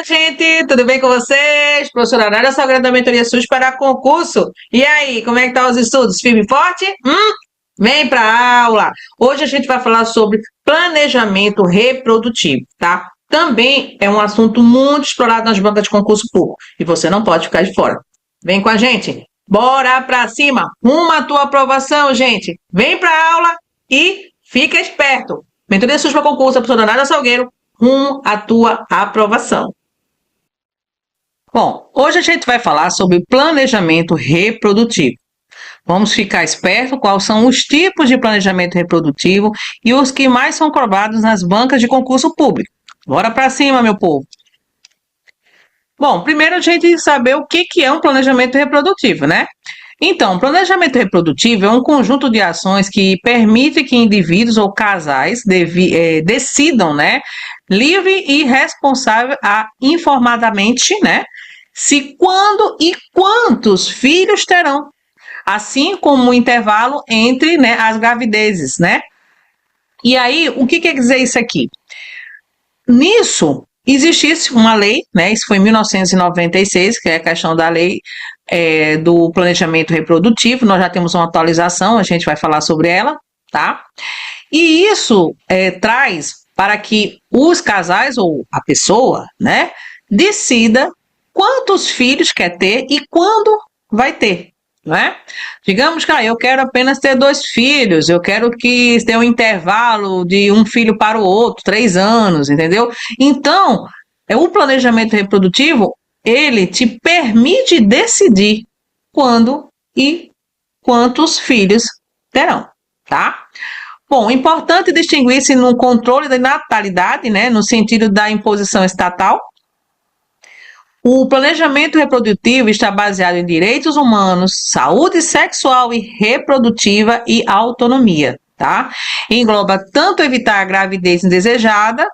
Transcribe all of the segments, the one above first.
Gente, tudo bem com vocês? Professora Nádia Salgado da Mentoria SUS para concurso. E aí, como é que tá os estudos? Firme e forte? Vem para a aula. Hoje a gente vai falar sobre planejamento reprodutivo, tá? Também é um assunto muito explorado nas bancas de concurso público e você não pode ficar de fora. Vem com a gente. Bora para cima. Uma a tua aprovação, gente. Vem para a aula e fica esperto. Mentoria SUS para concurso, a professora Nádia Salgueiro, a tua aprovação. Bom, hoje a gente vai falar sobre planejamento reprodutivo. Vamos ficar esperto quais são os tipos de planejamento reprodutivo e os que mais são cobrados nas bancas de concurso público. Bora para cima, meu povo! Bom, primeiro a gente tem que saber o que é um planejamento reprodutivo, né? Então, planejamento reprodutivo é um conjunto de ações que permite que indivíduos ou casais decidam, né, livre e responsável informadamente, né, se quando e quantos filhos terão, assim como o intervalo entre, né, as gravidezes, né? E aí, o que quer dizer isso aqui? Nisso, existisse uma lei, né? Isso foi em 1996, que é a questão da lei do planejamento reprodutivo. Nós já temos uma atualização, a gente vai falar sobre ela, tá? E isso traz para que os casais ou a pessoa, né, decida quantos filhos quer ter e quando vai ter, né? Digamos que eu quero apenas ter 2 filhos, eu quero que tenha um intervalo de um filho para o outro, 3 anos, entendeu? Então, o planejamento reprodutivo, ele te permite decidir quando e quantos filhos terão, tá? Bom, importante distinguir-se no controle da natalidade, né, no sentido da imposição estatal. O planejamento reprodutivo está baseado em direitos humanos, saúde sexual e reprodutiva e autonomia, tá? Engloba tanto evitar a gravidez indesejada,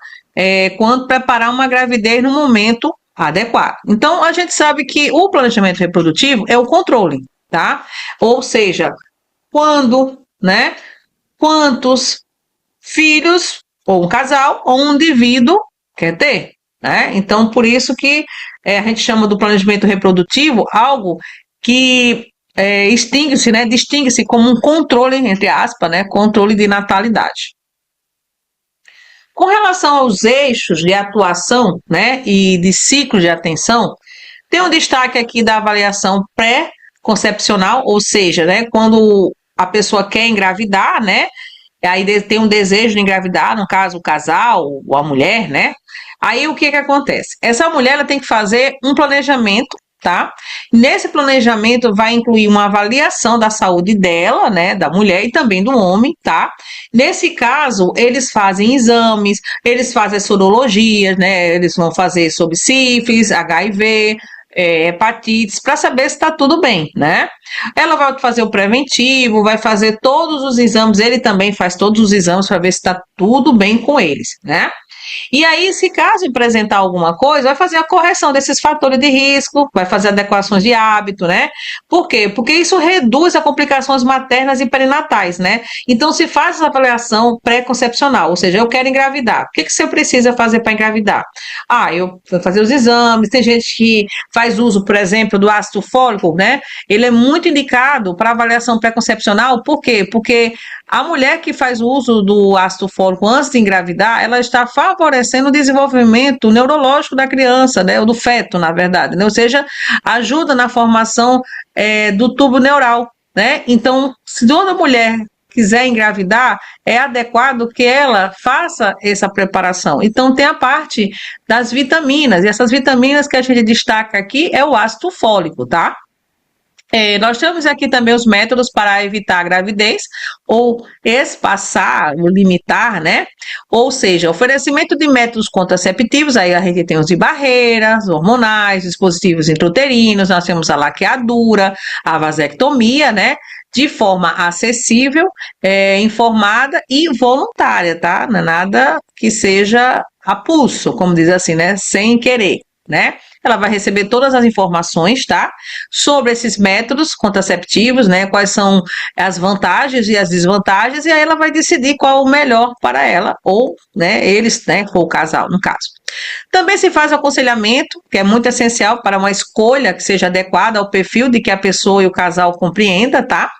quanto preparar uma gravidez no momento adequado. Então, a gente sabe que o planejamento reprodutivo é o controle, tá? Ou seja, quando, né? Quantos filhos, ou um casal, ou um indivíduo quer ter, né? Então, por isso que a gente chama do planejamento reprodutivo algo que extingue-se, né? Distingue-se como um controle, entre aspas, né? Controle de natalidade. Com relação aos eixos de atuação, né? E de ciclo de atenção, tem um destaque aqui da avaliação pré-concepcional, ou seja, né? Quando a pessoa quer engravidar, né? Aí tem um desejo de engravidar, no caso o casal ou a mulher, né? Aí o que acontece? Essa mulher ela tem que fazer um planejamento, tá? Nesse planejamento vai incluir uma avaliação da saúde dela, né? Da mulher e também do homem, tá? Nesse caso, eles fazem exames, eles fazem sorologias, né? Eles vão fazer sobre sífilis, HIV, hepatites, para saber se está tudo bem, né? Ela vai fazer o preventivo, vai fazer todos os exames, ele também faz todos os exames para ver se está tudo bem com eles, né? E aí, se caso apresentar alguma coisa, vai fazer a correção desses fatores de risco, vai fazer adequações de hábito, né? Por quê? Porque isso reduz as complicações maternas e perinatais, né? Então, se faz essa avaliação pré-concepcional, ou seja, eu quero engravidar. O que você precisa fazer para engravidar? Eu vou fazer os exames, tem gente que faz uso, por exemplo, do ácido fólico, né? Ele é muito indicado para avaliação pré-concepcional, por quê? Porque a mulher que faz uso do ácido fólico antes de engravidar, ela está favorecendo o desenvolvimento neurológico da criança, né, ou do feto, na verdade, né, ou seja, ajuda na formação do tubo neural, né? Então, se toda mulher quiser engravidar, é adequado que ela faça essa preparação. Então, tem a parte das vitaminas, e essas vitaminas que a gente destaca aqui é o ácido fólico, tá? Nós temos aqui também os métodos para evitar a gravidez, ou espaçar, ou limitar, né? Ou seja, oferecimento de métodos contraceptivos, aí a gente tem os de barreiras, hormonais, dispositivos intrauterinos, nós temos a laqueadura, a vasectomia, né? De forma acessível, informada e voluntária, tá? Não é nada que seja a pulso, como diz assim, né? Sem querer, né? Ela vai receber todas as informações, tá? Sobre esses métodos contraceptivos, né? Quais são as vantagens e as desvantagens, e aí ela vai decidir qual é o melhor para ela, ou, né, eles, né, ou o casal, no caso. Também se faz aconselhamento, que é muito essencial para uma escolha que seja adequada ao perfil de que a pessoa e o casal compreenda, tá?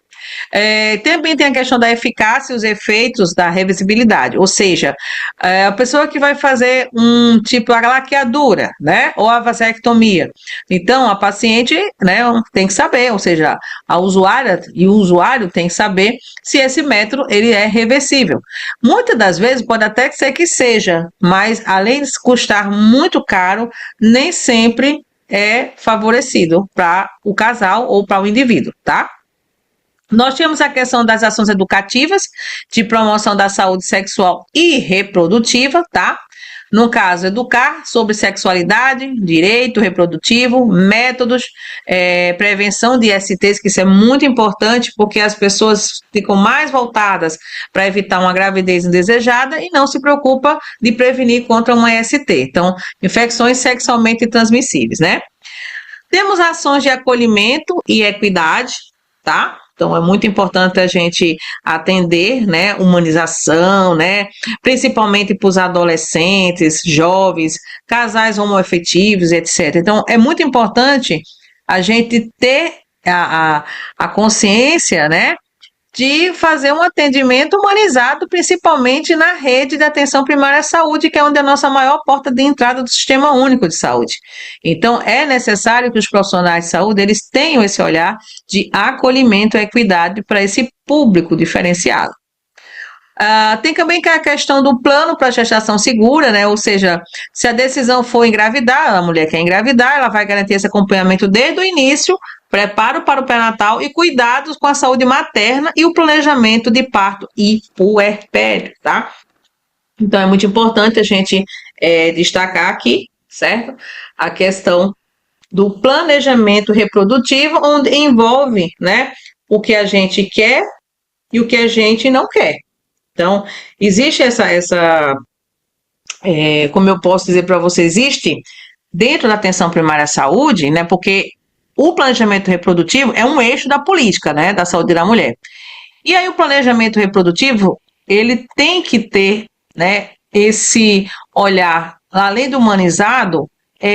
Também tem a questão da eficácia e os efeitos da reversibilidade, ou seja, a pessoa que vai fazer um tipo a laqueadura, né, ou a vasectomia. Então, a paciente, né, tem que saber, ou seja, a usuária e o usuário tem que saber se esse método ele é reversível. Muitas das vezes pode até ser que seja, mas além de custar muito caro, nem sempre é favorecido para o casal ou para o indivíduo, tá? Nós temos a questão das ações educativas de promoção da saúde sexual e reprodutiva, tá? No caso, educar sobre sexualidade, direito reprodutivo, métodos, prevenção de STs, que isso é muito importante, porque as pessoas ficam mais voltadas para evitar uma gravidez indesejada e não se preocupa de prevenir contra uma ST. Então, infecções sexualmente transmissíveis, né? Temos ações de acolhimento e equidade, tá? Então, é muito importante a gente atender, né, humanização, né, principalmente para os adolescentes, jovens, casais homoafetivos, etc. Então, é muito importante a gente ter a consciência, né, de fazer um atendimento humanizado, principalmente na rede de atenção primária à saúde, que é onde é a nossa maior porta de entrada do Sistema Único de Saúde. Então, é necessário que os profissionais de saúde eles tenham esse olhar de acolhimento e equidade para esse público diferenciado. Tem também que a questão do plano para gestação segura, né? Ou seja, se a decisão for engravidar, a mulher quer engravidar, ela vai garantir esse acompanhamento desde o início, preparo para o pré-natal e cuidados com a saúde materna e o planejamento de parto e puerpério, tá? Então, é muito importante a gente destacar aqui, certo? A questão do planejamento reprodutivo, onde envolve, né, o que a gente quer e o que a gente não quer. Então, existe como eu posso dizer para você, existe dentro da atenção primária à saúde, né, porque o planejamento reprodutivo é um eixo da política, né, da saúde da mulher. E aí o planejamento reprodutivo, ele tem que ter, né, esse olhar, além do humanizado,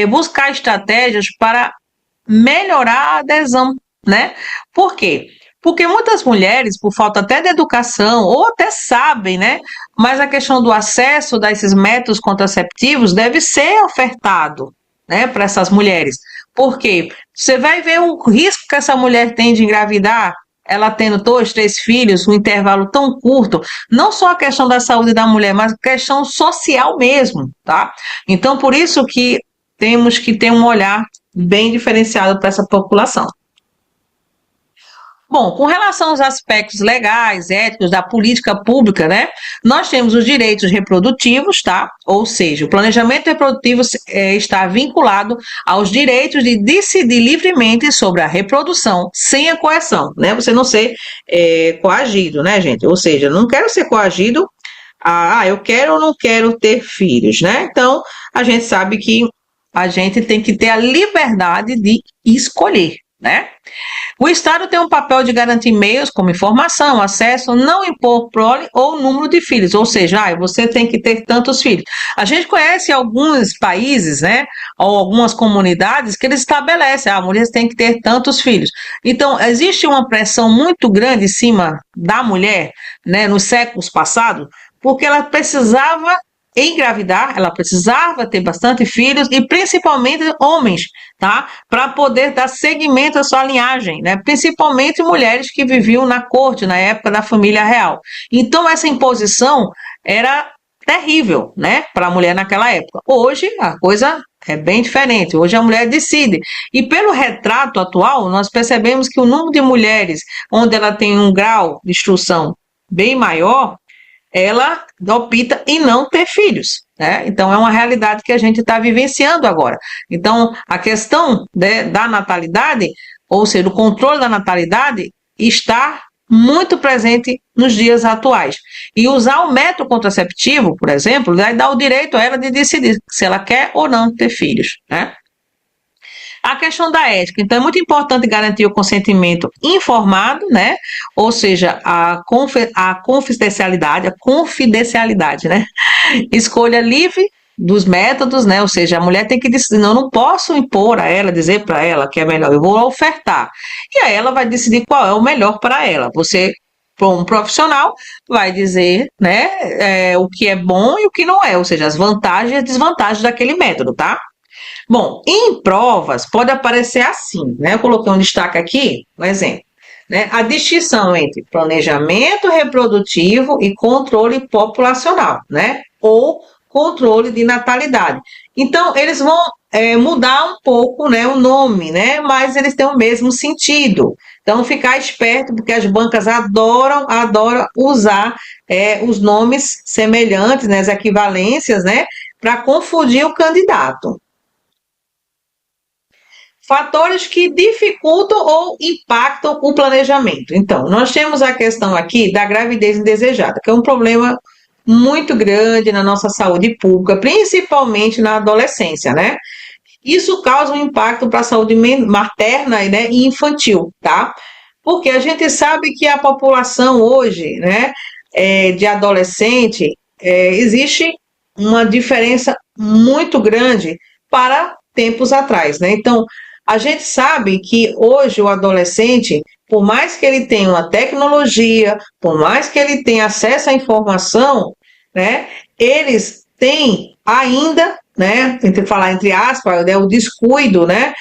buscar estratégias para melhorar a adesão, né? Por quê? Porque muitas mulheres, por falta até de educação, ou até sabem, né? Mas a questão do acesso a esses métodos contraceptivos deve ser ofertado, né, para essas mulheres. Por quê? Você vai ver o risco que essa mulher tem de engravidar, ela tendo 2, 3 filhos, um intervalo tão curto, não só a questão da saúde da mulher, mas a questão social mesmo, tá? Então, por isso que temos que ter um olhar bem diferenciado para essa população. Bom, com relação aos aspectos legais, éticos da política pública, né, nós temos os direitos reprodutivos, tá? Ou seja, o planejamento reprodutivo está vinculado aos direitos de decidir livremente sobre a reprodução sem a coerção, né? Você não ser coagido, né, gente? Ou seja, não quero ser coagido eu quero ou não quero ter filhos, né? Então, a gente sabe que a gente tem que ter a liberdade de escolher, né? O Estado tem um papel de garantir meios como informação, acesso, não impor prole ou número de filhos, ou seja, você tem que ter tantos filhos. A gente conhece alguns países, né, ou algumas comunidades que eles estabelecem, a mulher tem que ter tantos filhos. Então, existe uma pressão muito grande em cima da mulher, né, nos séculos passados, porque ela precisava engravidar, ela precisava ter bastante filhos e principalmente homens, tá? Para poder dar seguimento à sua linhagem, né? Principalmente mulheres que viviam na corte, na época da família real. Então essa imposição era terrível, né, para a mulher naquela época. Hoje a coisa é bem diferente. Hoje a mulher decide. E pelo retrato atual, nós percebemos que o número de mulheres onde ela tem um grau de instrução bem maior, ela opta em não ter filhos, né? Então é uma realidade que a gente está vivenciando agora. Então a questão da natalidade, ou seja, o controle da natalidade, está muito presente nos dias atuais. E usar o método contraceptivo, por exemplo, vai dar o direito a ela de decidir se ela quer ou não ter filhos, né? A questão da ética, então é muito importante garantir o consentimento informado, né? Ou seja, a confidencialidade, né? Escolha livre dos métodos, né? Ou seja, a mulher tem que decidir, não, eu não posso impor a ela, dizer para ela que é melhor, eu vou ofertar. E aí ela vai decidir qual é o melhor para ela. Você, como profissional, vai dizer, né, o que é bom e o que não é, ou seja, as vantagens e as desvantagens daquele método, tá? Bom, em provas pode aparecer assim, né? Eu coloquei um destaque aqui, um exemplo, né? A distinção entre planejamento reprodutivo e controle populacional, né? Ou controle de natalidade. Então, eles vão mudar um pouco, né, o nome, né? Mas eles têm o mesmo sentido. Então, ficar esperto, porque as bancas adoram usar os nomes semelhantes, né, as equivalências, né, para confundir o candidato. Fatores que dificultam ou impactam o planejamento. Então, nós temos a questão aqui da gravidez indesejada, que é um problema muito grande na nossa saúde pública, principalmente na adolescência, né? Isso causa um impacto para a saúde materna, né, e infantil, tá? Porque a gente sabe que a população hoje, né, de adolescente, existe uma diferença muito grande para tempos atrás, né? Então, a gente sabe que hoje o adolescente, por mais que ele tenha uma tecnologia, por mais que ele tenha acesso à informação, né, eles têm ainda, né, entre falar entre aspas, né, o descuido, né,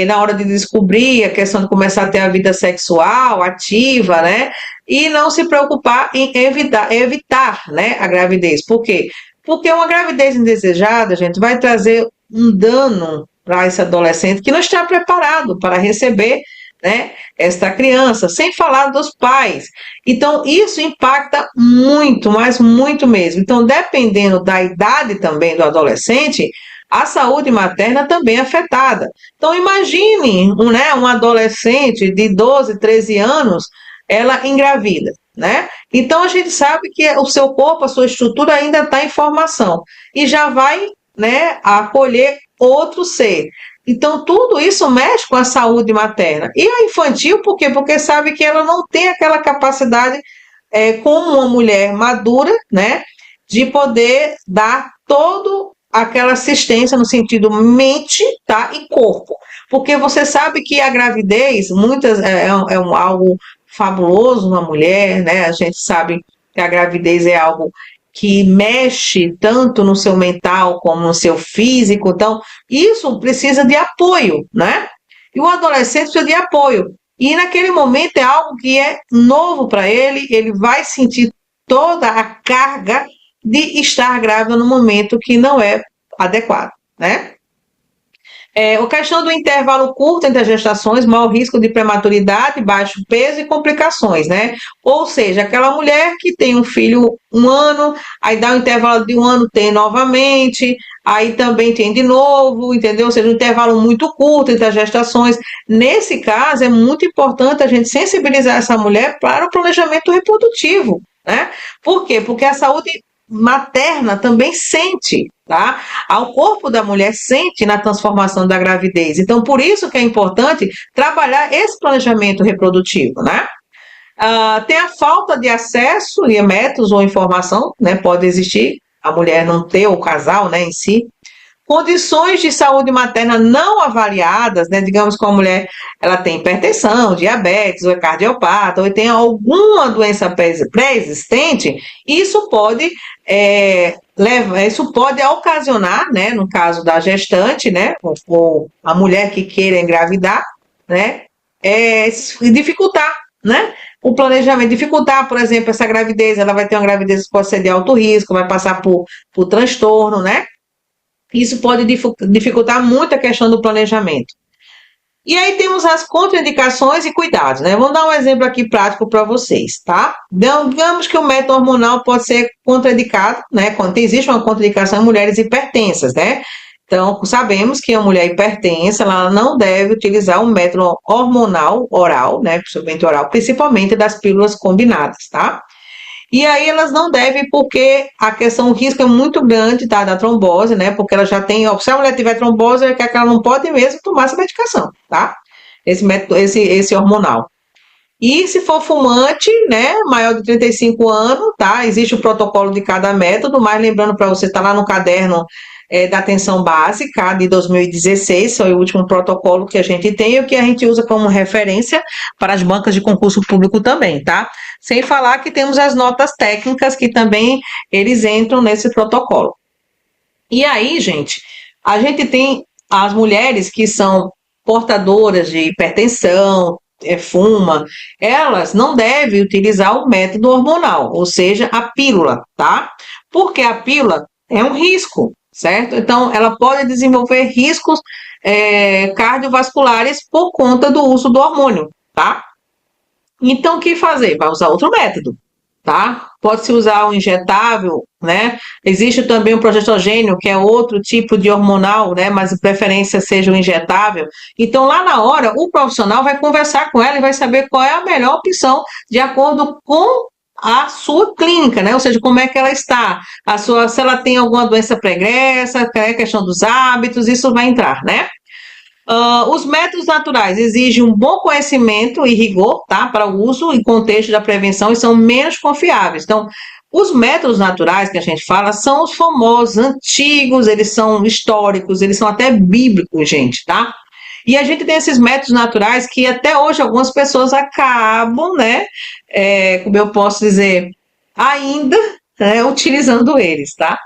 na hora de descobrir a questão de começar a ter a vida sexual ativa, né, e não se preocupar em evitar, né, a gravidez. Por quê? Porque uma gravidez indesejada, gente, vai trazer um dano para esse adolescente que não está preparado para receber, né, esta criança, sem falar dos pais. Então, isso impacta muito, mas muito mesmo. Então, dependendo da idade também do adolescente, a saúde materna também é afetada. Então, imagine, né, um adolescente de 12, 13 anos, ela engravida, né? Então, a gente sabe que o seu corpo, a sua estrutura ainda está em formação e já vai, né, acolher outro ser. Então, tudo isso mexe com a saúde materna. E a infantil, por quê? Porque sabe que ela não tem aquela capacidade, como uma mulher madura, né, de poder dar toda aquela assistência no sentido mente, tá, e corpo. Porque você sabe que a gravidez, muitas, algo fabuloso na mulher, né? A gente sabe que a gravidez é algo que mexe tanto no seu mental como no seu físico, então isso precisa de apoio, né? E o adolescente precisa de apoio. E naquele momento é algo que é novo para ele, ele vai sentir toda a carga de estar grávida no momento que não é adequado, né? A questão do intervalo curto entre as gestações, maior risco de prematuridade, baixo peso e complicações, né? Ou seja, aquela mulher que tem um filho um ano, aí dá um intervalo de um ano, tem novamente, aí também tem de novo, entendeu? Ou seja, um intervalo muito curto entre as gestações. Nesse caso, é muito importante a gente sensibilizar essa mulher para o planejamento reprodutivo, né? Por quê? Porque a saúde materna também sente, tá? O corpo da mulher sente na transformação da gravidez. Então, por isso que é importante trabalhar esse planejamento reprodutivo, né? Tem a falta de acesso a métodos ou informação, né? Pode existir, a mulher não ter, ou o casal, né, em si. Condições de saúde materna não avaliadas, né? Digamos que a mulher ela tem hipertensão, diabetes, ou é cardiopata, ou tem alguma doença pré-existente, isso pode isso pode ocasionar, né? No caso da gestante, né? Ou a mulher que queira engravidar, né? Dificultar, né? O planejamento, dificultar, por exemplo, essa gravidez, ela vai ter uma gravidez que pode ser de alto risco, vai passar por transtorno, né? Isso pode dificultar muito a questão do planejamento. E aí temos as contraindicações e cuidados, né? Vamos dar um exemplo aqui prático para vocês, tá? Digamos que o método hormonal pode ser contraindicado, né? Quando existe uma contraindicação em mulheres hipertensas, né? Então, sabemos que a mulher hipertensa, ela não deve utilizar um método hormonal oral, né? Principalmente oral, principalmente das pílulas combinadas, tá? E aí elas não devem, porque a questão, o risco é muito grande, tá, da trombose, né? Porque ela já tem, se a mulher tiver trombose, é que ela não pode mesmo tomar essa medicação, tá? Esse hormonal. E se for fumante, né, maior de 35 anos, tá? Existe o protocolo de cada método, mas lembrando para você, tá lá no caderno da atenção básica de 2016, foi o último protocolo que a gente tem e o que a gente usa como referência para as bancas de concurso público também, tá? Sem falar que temos as notas técnicas que também eles entram nesse protocolo. E aí, gente, a gente tem as mulheres que são portadoras de hipertensão, fuma, elas não devem utilizar o método hormonal, ou seja, a pílula, tá? Porque a pílula é um risco, certo? Então, ela pode desenvolver riscos cardiovasculares por conta do uso do hormônio, tá? Então, o que fazer? Vai usar outro método, tá? Pode-se usar o injetável, né? Existe também o progesterogênio, que é outro tipo de hormonal, né? Mas de preferência seja o injetável. Então, lá na hora, o profissional vai conversar com ela e vai saber qual é a melhor opção de acordo com a sua clínica, né? Ou seja, como é que ela está, se ela tem alguma doença pregressa, é a questão dos hábitos, isso vai entrar, né? Os métodos naturais exigem um bom conhecimento e rigor, tá, para o uso e contexto da prevenção e são menos confiáveis. Então, os métodos naturais que a gente fala são os famosos, antigos, eles são históricos, eles são até bíblicos, gente, tá? E a gente tem esses métodos naturais que até hoje algumas pessoas acabam, né, como eu posso dizer, ainda utilizando eles, tá?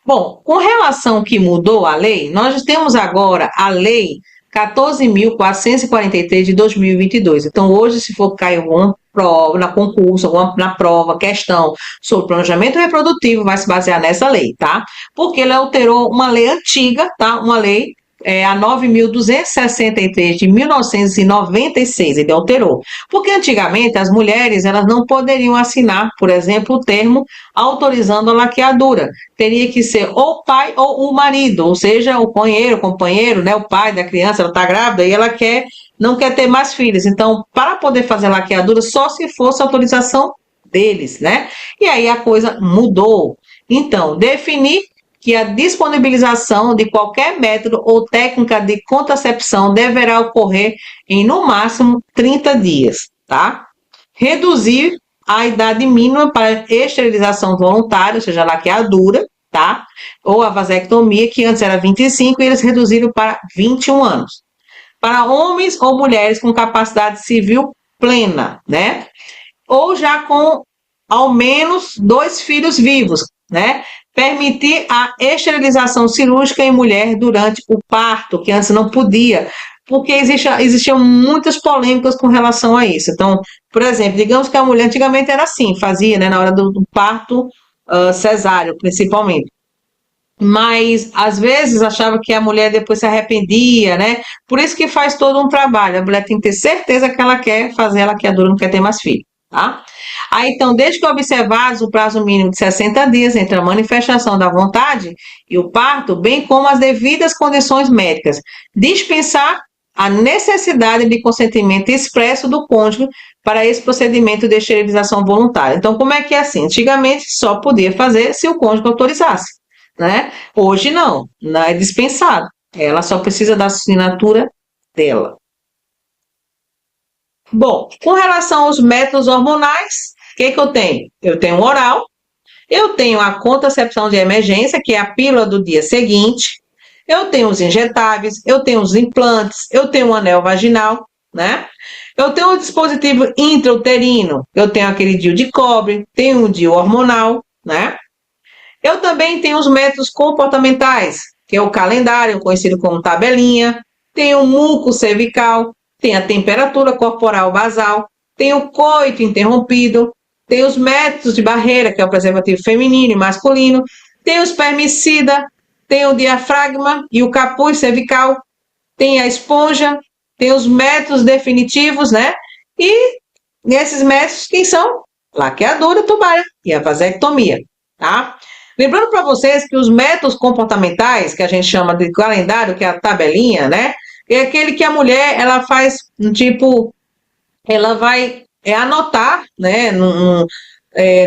Bom, com relação ao que mudou a lei, nós temos agora a lei 14.443 de 2022. Então, hoje, se for cair alguma prova, na concurso, na prova, questão sobre planejamento reprodutivo, vai se basear nessa lei, tá? Porque ele alterou uma lei antiga, tá? Uma lei a 9.263 de 1996, ele alterou. Porque antigamente as mulheres elas não poderiam assinar, por exemplo, o termo autorizando a laqueadura. Teria que ser ou o pai ou o marido, ou seja, o companheiro, né, o pai da criança, ela está grávida e ela não quer ter mais filhos. Então, para poder fazer a laqueadura, só se fosse autorização deles, né? E aí a coisa mudou. Então, definir que a disponibilização de qualquer método ou técnica de contracepção deverá ocorrer em, no máximo, 30 dias, tá? Reduzir a idade mínima para esterilização voluntária, ou seja, laqueadura, tá? Ou a vasectomia, que antes era 25, e eles reduziram para 21 anos. Para homens ou mulheres com capacidade civil plena, né? Ou já com ao menos 2 filhos vivos, né? Permitir a esterilização cirúrgica em mulher durante o parto, que antes não podia, porque existiam muitas polêmicas com relação a isso. Então, por exemplo, digamos que a mulher antigamente era assim, fazia, né, na hora do parto cesáreo, principalmente. Mas, às vezes, achava que a mulher depois se arrependia, né? Por isso que faz todo um trabalho. A mulher tem que ter certeza que ela quer fazer, ela quer dura, não quer ter mais filho, tá? Aí, então, desde que observados o prazo mínimo de 60 dias entre a manifestação da vontade e o parto, bem como as devidas condições médicas, dispensar a necessidade de consentimento expresso do cônjuge para esse procedimento de esterilização voluntária. Então, como é que é assim? Antigamente, só podia fazer se o cônjuge autorizasse, né? Hoje não é dispensado. Ela só precisa da assinatura dela. Bom, com relação aos métodos hormonais, o que eu tenho? Eu tenho oral, eu tenho a contracepção de emergência, que é a pílula do dia seguinte, eu tenho os injetáveis, eu tenho os implantes, eu tenho o anel vaginal, né? Eu tenho o dispositivo intrauterino, eu tenho aquele DIU de cobre, tenho o DIU hormonal, né? Eu também tenho os métodos comportamentais, que é o calendário, conhecido como tabelinha, tem o muco cervical, tem a temperatura corporal basal, tem o coito interrompido, tem os métodos de barreira, que é o preservativo feminino e masculino, tem o espermicida, tem o diafragma e o capuz cervical, tem a esponja, tem os métodos definitivos, né? E nesses métodos, quem são? Laqueadura tubária e a vasectomia, tá? Lembrando para vocês que os métodos comportamentais, que a gente chama de calendário, que é a tabelinha, né? É aquele que a mulher, ela faz, tipo, ela vai anotar, né,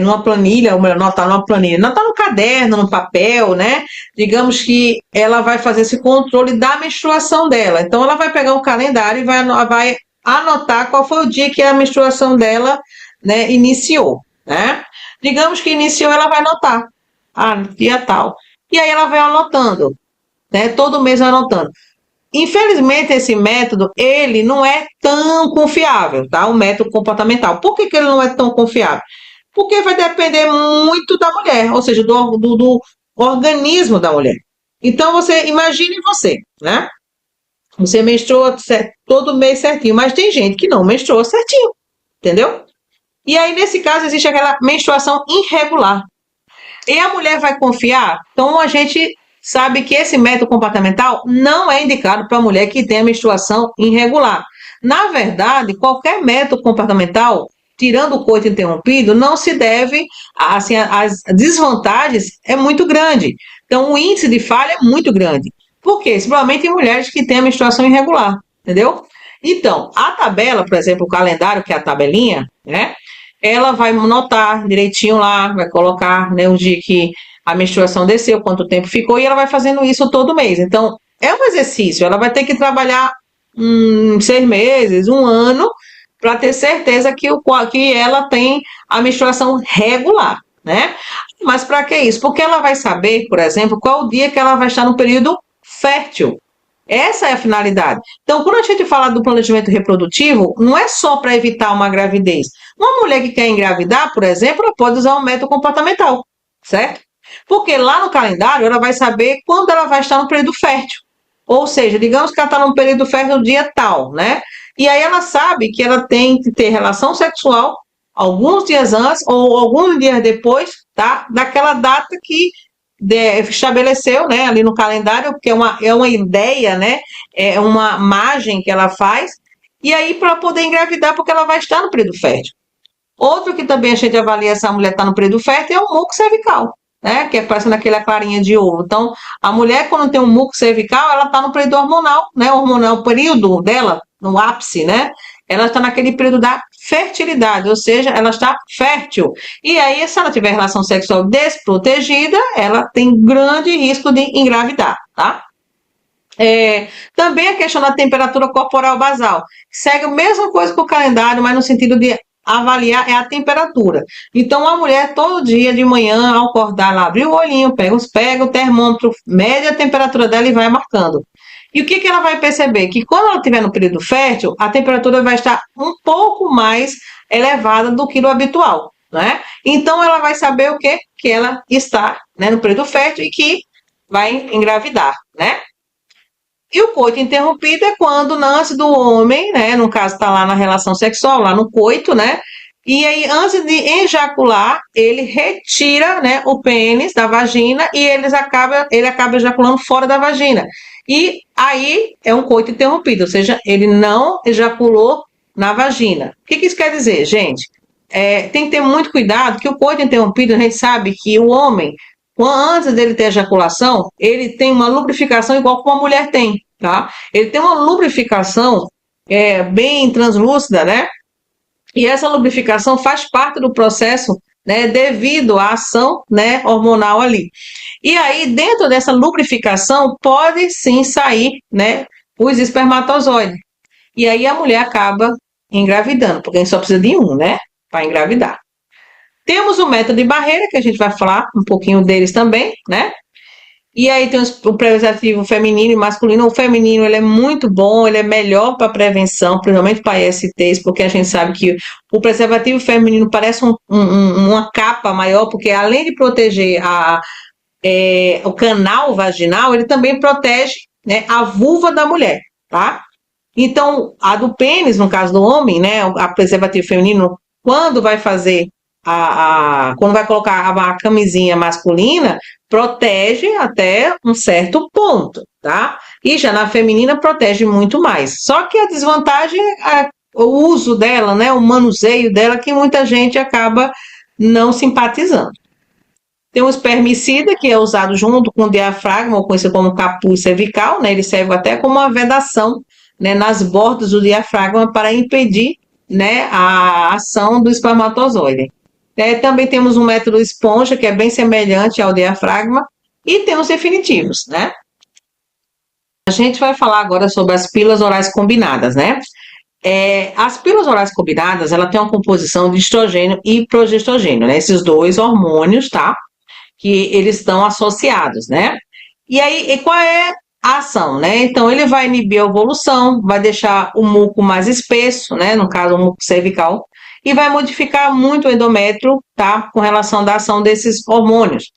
numa planilha, ou melhor, anotar numa planilha, anotar no caderno, no papel, né? Digamos que ela vai fazer esse controle da menstruação dela. Então, ela vai pegar o calendário e vai anotar qual foi o dia que a menstruação dela, né, iniciou, né? Digamos que iniciou, ela vai anotar. Ah, dia tal. E aí ela vai anotando, né? Todo mês vai anotando. Infelizmente, esse método, ele não é tão confiável, tá? O método comportamental. Por que ele não é tão confiável? Porque vai depender muito da mulher, ou seja, do organismo da mulher. Então, você, imagine você, né? Você menstrua todo mês certinho, mas tem gente que não menstrua certinho, entendeu? E aí, nesse caso, existe aquela menstruação irregular. E a mulher vai confiar? Então, a gente sabe que esse método comportamental não é indicado para a mulher que tem a menstruação irregular. Na verdade, qualquer método comportamental, tirando o coito interrompido, não se deve, assim, as desvantagens é muito grande. Então, o índice de falha é muito grande. Por quê? Principalmente em mulheres que têm a menstruação irregular, entendeu? Então, a tabela, por exemplo, o calendário, que é a tabelinha, né? Ela vai notar direitinho lá, vai colocar, né, o dia que a menstruação desceu, quanto tempo ficou, e ela vai fazendo isso todo mês. Então, é um exercício, ela vai ter que trabalhar 6 meses, um ano, para ter certeza que ela tem a menstruação regular, né? Mas para que isso? Porque ela vai saber, por exemplo, qual o dia que ela vai estar no período fértil. Essa é a finalidade. Então, quando a gente fala do planejamento reprodutivo, não é só para evitar uma gravidez. Uma mulher que quer engravidar, por exemplo, ela pode usar um método comportamental, certo? Porque lá no calendário ela vai saber quando ela vai estar no período fértil. Ou seja, digamos que ela está no período fértil no dia tal, né? E aí ela sabe que ela tem que ter relação sexual alguns dias antes ou alguns dias depois, tá? Daquela data que estabeleceu, né, ali no calendário, porque é uma ideia, né, é uma margem que ela faz, e aí para poder engravidar, porque ela vai estar no período fértil. Outro que também a gente avalia se a mulher está no período fértil é o muco cervical, né, que é parecendo aquela clarinha de ovo. Então, a mulher, quando tem um muco cervical, ela está no período hormonal, né, o período dela, no ápice, né, ela está naquele período da fertilidade, ou seja, ela está fértil. E aí, se ela tiver relação sexual desprotegida, ela tem grande risco de engravidar, tá? Também a questão da temperatura corporal basal. Segue a mesma coisa que o calendário, mas no sentido de avaliar é a temperatura. Então, a mulher, todo dia de manhã, ao acordar, ela abre o olhinho, pega o termômetro, mede a temperatura dela e vai marcando. E o que ela vai perceber? Que quando ela estiver no período fértil, a temperatura vai estar um pouco mais elevada do que o habitual, né? Então, ela vai saber o quê? Que ela está, né, no período fértil e que vai engravidar, né? E o coito interrompido é quando antes do homem, né, no caso está lá na relação sexual, lá no coito, né, e aí antes de ejacular, ele retira, né, o pênis da vagina e ele acaba ejaculando fora da vagina. E aí é um coito interrompido, ou seja, ele não ejaculou na vagina. O que isso quer dizer, gente? Tem que ter muito cuidado, que o coito interrompido, a gente sabe que o homem, antes dele ter ejaculação, ele tem uma lubrificação igual que uma mulher tem, tá? Ele tem uma lubrificação bem translúcida, né? E essa lubrificação faz parte do processo, né, devido à ação, né, hormonal ali. E aí, dentro dessa lubrificação, pode sim sair, né, os espermatozoides. E aí a mulher acaba engravidando, porque a gente só precisa de um, né, para engravidar. Temos o método de barreira, que a gente vai falar um pouquinho deles também, né? E aí tem o preservativo feminino e masculino. O feminino, ele é muito bom, ele é melhor para prevenção, principalmente para ISTs, porque a gente sabe que o preservativo feminino parece uma capa maior, porque além de proteger o canal vaginal, ele também protege, né, a vulva da mulher, tá? Então, a do pênis, no caso do homem, né, a preservativo feminino, quando vai fazer quando vai colocar a camisinha masculina, protege até um certo ponto, tá? E já na feminina protege muito mais. Só que a desvantagem é o uso dela, né, o manuseio dela, que muita gente acaba não simpatizando. Tem um espermicida, que é usado junto com o diafragma, ou conhecido como capuz cervical, né? Ele serve até como uma vedação, né, nas bordas do diafragma para impedir, né, a ação do espermatozoide. Também temos um método esponja, que é bem semelhante ao diafragma, e temos definitivos, né? A gente vai falar agora sobre as pílulas orais combinadas, né? As pílulas orais combinadas, ela tem uma composição de estrogênio e progesterogênio, né? Esses dois hormônios, tá? Que eles estão associados, né? E aí, e qual é a ação, né? Então, ele vai inibir a ovulação, vai deixar o muco mais espesso, né? No caso, o muco cervical, e vai modificar muito o endométrio, tá? Com relação à ação desses hormônios.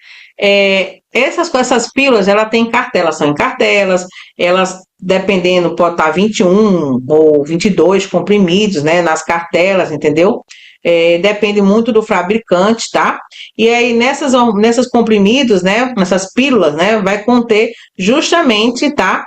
Essas pílulas, ela tem cartelas, são em cartelas, elas, dependendo, pode estar 21 ou 22 comprimidos, né? Nas cartelas, entendeu? Depende muito do fabricante, tá? E aí, nessas comprimidos, né, nessas pílulas, né, vai conter justamente, tá,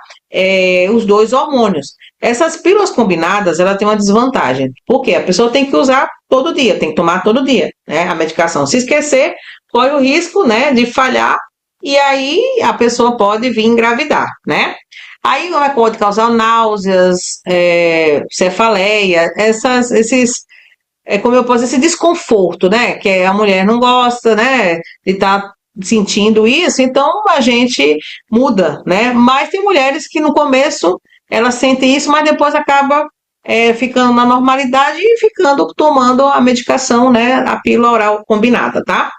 os dois hormônios. Essas pílulas combinadas, ela tem uma desvantagem. Por quê? A pessoa tem que usar todo dia, tem que tomar todo dia, né, a medicação. Se esquecer, corre o risco, né, de falhar e aí a pessoa pode vir engravidar, né? Aí pode causar náuseas, cefaleia, como eu posso dizer, esse desconforto, né? Que a mulher não gosta, né? De estar sentindo isso, então a gente muda, né? Mas tem mulheres que no começo elas sentem isso, mas depois acaba ficando na normalidade e ficando tomando a medicação, né? A pílula oral combinada, tá?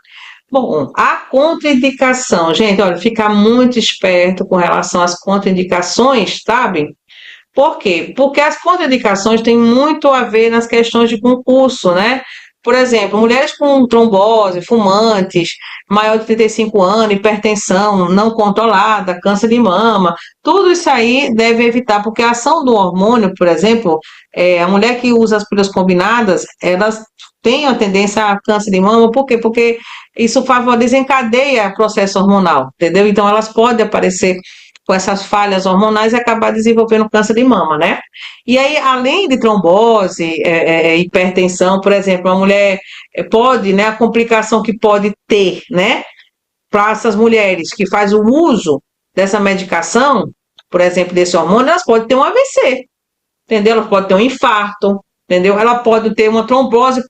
Bom, a contraindicação, gente, olha, ficar muito esperto com relação às contraindicações, sabe? Por quê? Porque as contraindicações têm muito a ver nas questões de concurso, né? Por exemplo, mulheres com trombose, fumantes, maior de 35 anos, hipertensão não controlada, câncer de mama, tudo isso aí deve evitar, porque a ação do hormônio, por exemplo, a mulher que usa as pílulas combinadas, elas têm a tendência a câncer de mama, por quê? Porque isso desencadeia o processo hormonal, entendeu? Então elas podem aparecer com essas falhas hormonais e acabar desenvolvendo câncer de mama, né? E aí, além de trombose, hipertensão, por exemplo, a mulher pode, né, a complicação que pode ter, né, para essas mulheres que faz o uso dessa medicação, por exemplo, desse hormônio, elas podem ter um AVC, entendeu? Ela pode ter um infarto, entendeu? Ela pode ter uma trombose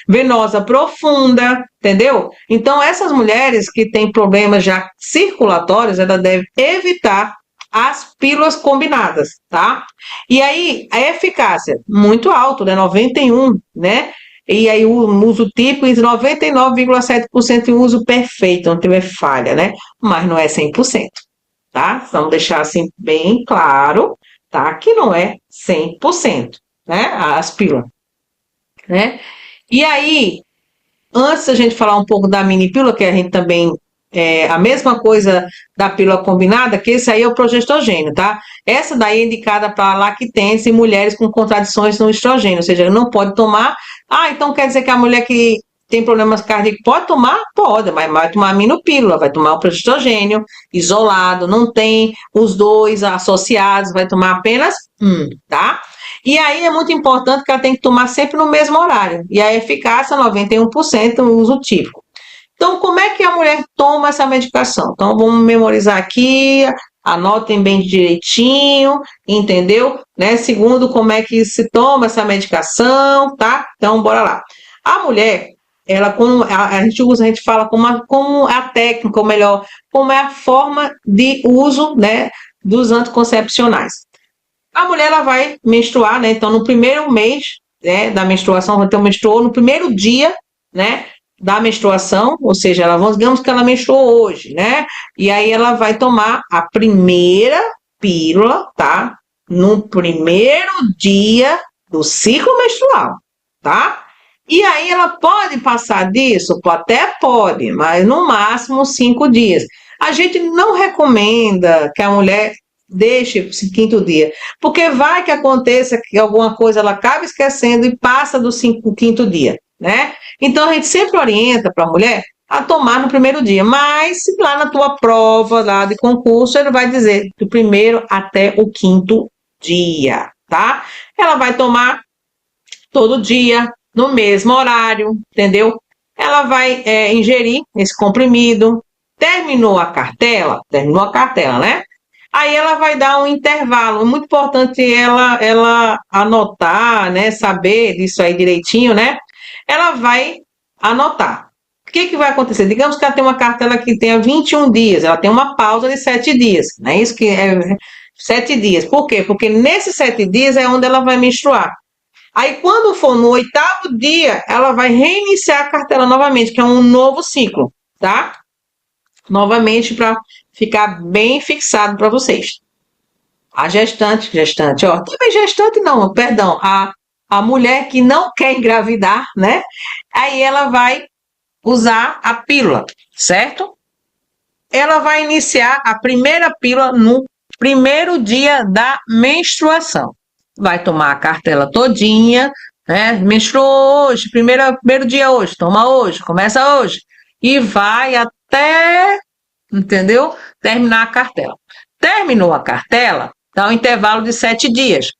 venosa profunda, entendeu? Então, essas mulheres que têm problemas já circulatórios, ela deve evitar as pílulas combinadas, tá? E aí, a eficácia, muito alto, né? 91, né? E aí, o uso típico, 99,7% em uso perfeito, não tiver falha, né? Mas não é 100%, tá? Vamos deixar assim bem claro, tá? Que não é 100%, né? As pílulas, né? E aí, antes da gente falar um pouco da mini pílula, que a gente também a mesma coisa da pílula combinada, que esse aí é o progesterogênio, tá? Essa daí é indicada para lactentes e mulheres com contradições no estrogênio, ou seja, não pode tomar. Ah, então quer dizer que a mulher que tem problemas cardíacos pode tomar? Pode, mas vai tomar aminopílula, vai tomar o progesterogênio isolado, não tem os dois associados, vai tomar apenas um, tá? E aí é muito importante que ela tem que tomar sempre no mesmo horário. E a eficácia, 91%, no uso típico. Então, como é que a mulher toma essa medicação? Então, vamos memorizar aqui, anotem bem direitinho, entendeu? Né? Segundo, como é que se toma essa medicação, tá? Então, bora lá. A mulher, ela, como a gente usa, a gente fala como a técnica, ou melhor, como é a forma de uso, né, dos anticoncepcionais. A mulher, ela vai menstruar, né? Então, no primeiro mês, né, da menstruação, então menstruou no primeiro dia, né, da menstruação, ou seja, digamos que ela menstruou hoje, né? E aí ela vai tomar a primeira pílula, tá? No primeiro dia do ciclo menstrual, tá? E aí ela pode passar disso? Até pode, mas no máximo 5 dias. A gente não recomenda que a mulher deixe esse quinto dia, porque vai que aconteça que alguma coisa ela acaba esquecendo e passa do quinto dia, né? Então a gente sempre orienta para a mulher a tomar no primeiro dia, mas lá na tua prova lá de concurso ele vai dizer do primeiro até o quinto dia, tá? Ela vai tomar todo dia, no mesmo horário, entendeu? Ela vai ingerir esse comprimido. Terminou a cartela, né? Aí ela vai dar um intervalo. É muito importante ela anotar, né? Saber disso aí direitinho, né? Ela vai anotar. O que vai acontecer? Digamos que ela tem uma cartela que tenha 21 dias, ela tem uma pausa de 7 dias, não é isso que 7 dias. Por quê? Porque nesses 7 dias é onde ela vai menstruar. Aí, quando for no 8º dia, ela vai reiniciar a cartela novamente, que é um novo ciclo, tá? Novamente, para ficar bem fixado para vocês. A gestante, ó, também gestante não, perdão, a mulher que não quer engravidar, né? Aí ela vai usar a pílula, certo? Ela vai iniciar a primeira pílula no primeiro dia da menstruação. Vai tomar a cartela todinha, né? Menstruou hoje, primeiro dia hoje, toma hoje, começa hoje. E vai até, entendeu? Terminar a cartela. Terminou a cartela, dá um intervalo de 7 dias.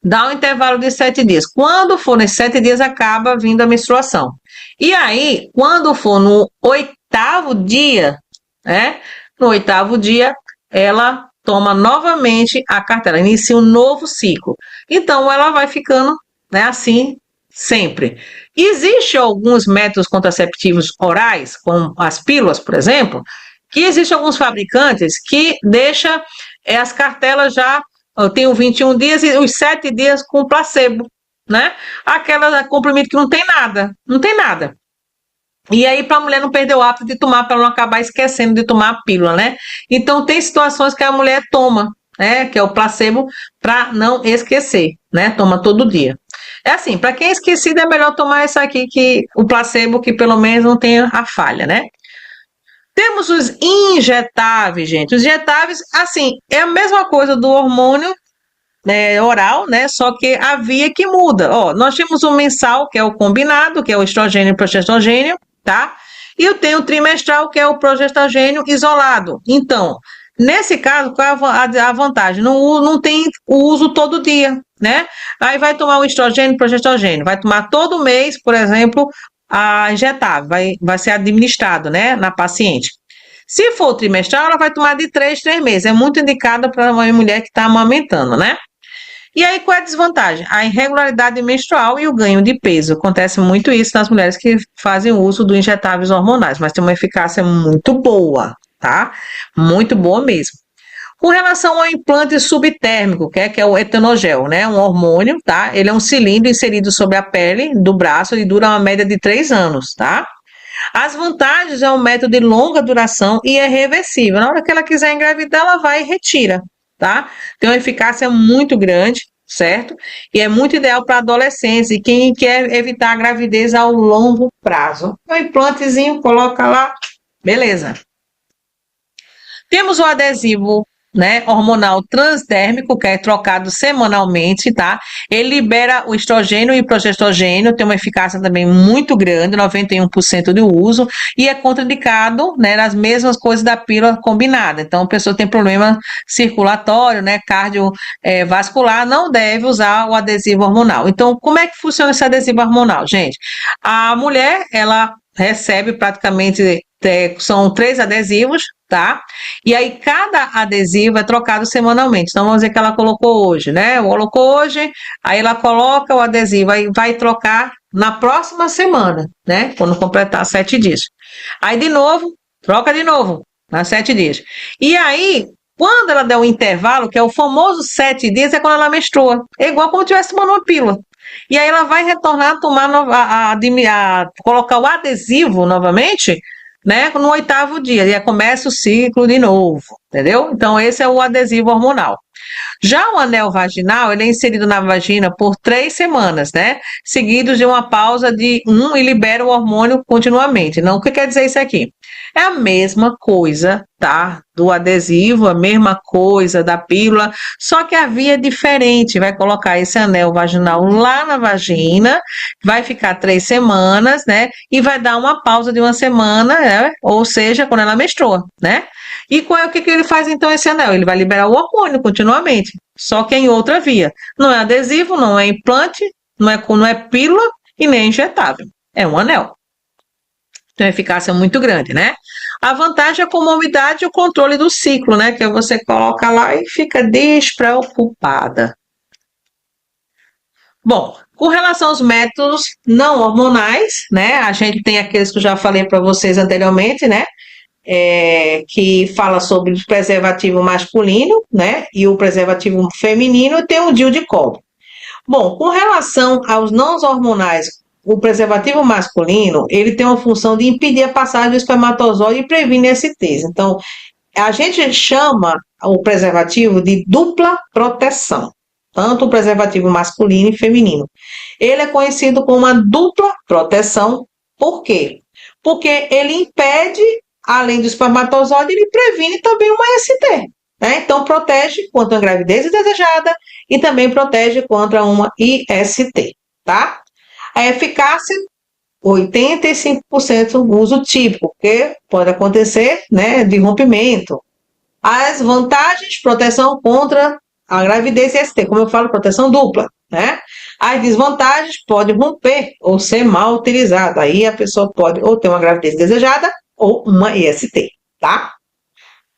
Dá um intervalo de 7 dias. Quando for nesses 7 dias, acaba vindo a menstruação. E aí, quando for no 8º dia, né? No 8º dia, ela toma novamente a cartela, inicia um novo ciclo. Então, ela vai ficando, né, assim sempre. Existem alguns métodos contraceptivos orais, como as pílulas, por exemplo, que existem alguns fabricantes que deixam as cartelas já, eu tenho 21 dias e os 7 dias com placebo, né? Aquela comprimido que não tem nada, não tem nada. E aí, para a mulher não perder o hábito de tomar, para não acabar esquecendo de tomar a pílula, né? Então, tem situações que a mulher toma, né? Que é o placebo, para não esquecer, né? Toma todo dia. É assim, para quem é esquecido, é melhor tomar essa aqui, que o placebo, que pelo menos não tem a falha, né? Temos os injetáveis, gente. Os injetáveis, assim, é a mesma coisa do hormônio, né, oral, né? Só que a via que muda. Ó, nós temos o mensal, que é o combinado, que é o estrogênio e progesterogênio, tá? E eu tenho o trimestral, que é o progesterogênio isolado. Então, nesse caso, qual é a vantagem? Não tem o uso todo dia, né? Aí vai tomar o estrogênio e progesterogênio, vai tomar todo mês, por exemplo, a injetável, vai ser administrado, né, na paciente. Se for trimestral, ela vai tomar de 3 meses. É muito indicada para uma mulher que está amamentando, né? E aí, qual é a desvantagem? A irregularidade menstrual e o ganho de peso. Acontece muito isso nas mulheres que fazem uso dos injetáveis hormonais, mas tem uma eficácia muito boa, tá? Muito boa mesmo. Com relação ao implante subtérmico, que é o etanogel, né? Um hormônio, tá? Ele é um cilindro inserido sobre a pele do braço e dura uma média de 3 anos, tá? As vantagens é um método de longa duração e é reversível. Na hora que ela quiser engravidar, ela vai e retira, tá? Tem uma eficácia muito grande, certo? E é muito ideal para adolescentes e quem quer evitar a gravidez ao longo prazo. Um implantezinho, coloca lá, beleza. Temos o adesivo, né, hormonal transdérmico, que é trocado semanalmente, tá? Ele libera o estrogênio e progesterogênio, tem uma eficácia também muito grande, 91% de uso, e é contraindicado, né, nas mesmas coisas da pílula combinada. Então, a pessoa tem problema circulatório, né, cardiovascular, não deve usar o adesivo hormonal. Então, como é que funciona esse adesivo hormonal, gente? A mulher, ela recebe praticamente, são 3 adesivos, tá? E aí cada adesivo é trocado semanalmente. Então vamos dizer que ela colocou hoje, né? Colocou hoje, aí ela coloca o adesivo, aí vai trocar na próxima semana, né? Quando completar 7 dias. Aí de novo, troca de novo, nas 7 dias. E aí, quando ela der um intervalo, que é o famoso 7 dias, é quando ela menstrua. É igual como se tivesse tomando uma pílula. E aí ela vai retornar a tomar, colocar o adesivo novamente, né, no 8º dia, e aí começa o ciclo de novo, entendeu? Então esse é o adesivo hormonal. Já o anel vaginal, ele é inserido na vagina por 3 semanas, né? Seguidos de uma pausa de 1 e libera o hormônio continuamente. Não, o que quer dizer isso aqui? É a mesma coisa, tá? Do adesivo, a mesma coisa da pílula, só que a via é diferente. Vai colocar esse anel vaginal lá na vagina, vai ficar 3 semanas, né? E vai dar uma pausa de 1 semana, né? Ou seja, quando ela menstrua, né? E qual é o que ele faz então esse anel? Ele vai liberar o hormônio continuamente, só que em outra via. Não é adesivo, não é implante, não é pílula e nem injetável. É um anel. Tem uma eficácia muito grande, né? A vantagem é a comodidade e o controle do ciclo, né? Que você coloca lá e fica despreocupada. Bom, com relação aos métodos não hormonais, né? A gente tem aqueles que eu já falei para vocês anteriormente, né? que fala sobre o preservativo masculino, né? E o preservativo feminino, e tem o DIU de cobre. Bom, com relação aos não hormonais, o preservativo masculino, ele tem uma função de impedir a passagem do espermatozoide e prevenir STs. Então, a gente chama o preservativo de dupla proteção, tanto o preservativo masculino e feminino. Ele é conhecido como uma dupla proteção, por quê? Porque ele impede, além do espermatozoide, ele previne também uma ST. Né? Então, protege contra a gravidez indesejada e também protege contra uma IST, tá? A eficácia, 85% uso típico, porque pode acontecer, né, de rompimento. As vantagens, proteção contra a gravidez e ST, como eu falo, proteção dupla, né? As desvantagens, pode romper ou ser mal utilizado. Aí a pessoa pode ou ter uma gravidez desejada ou uma IST, tá?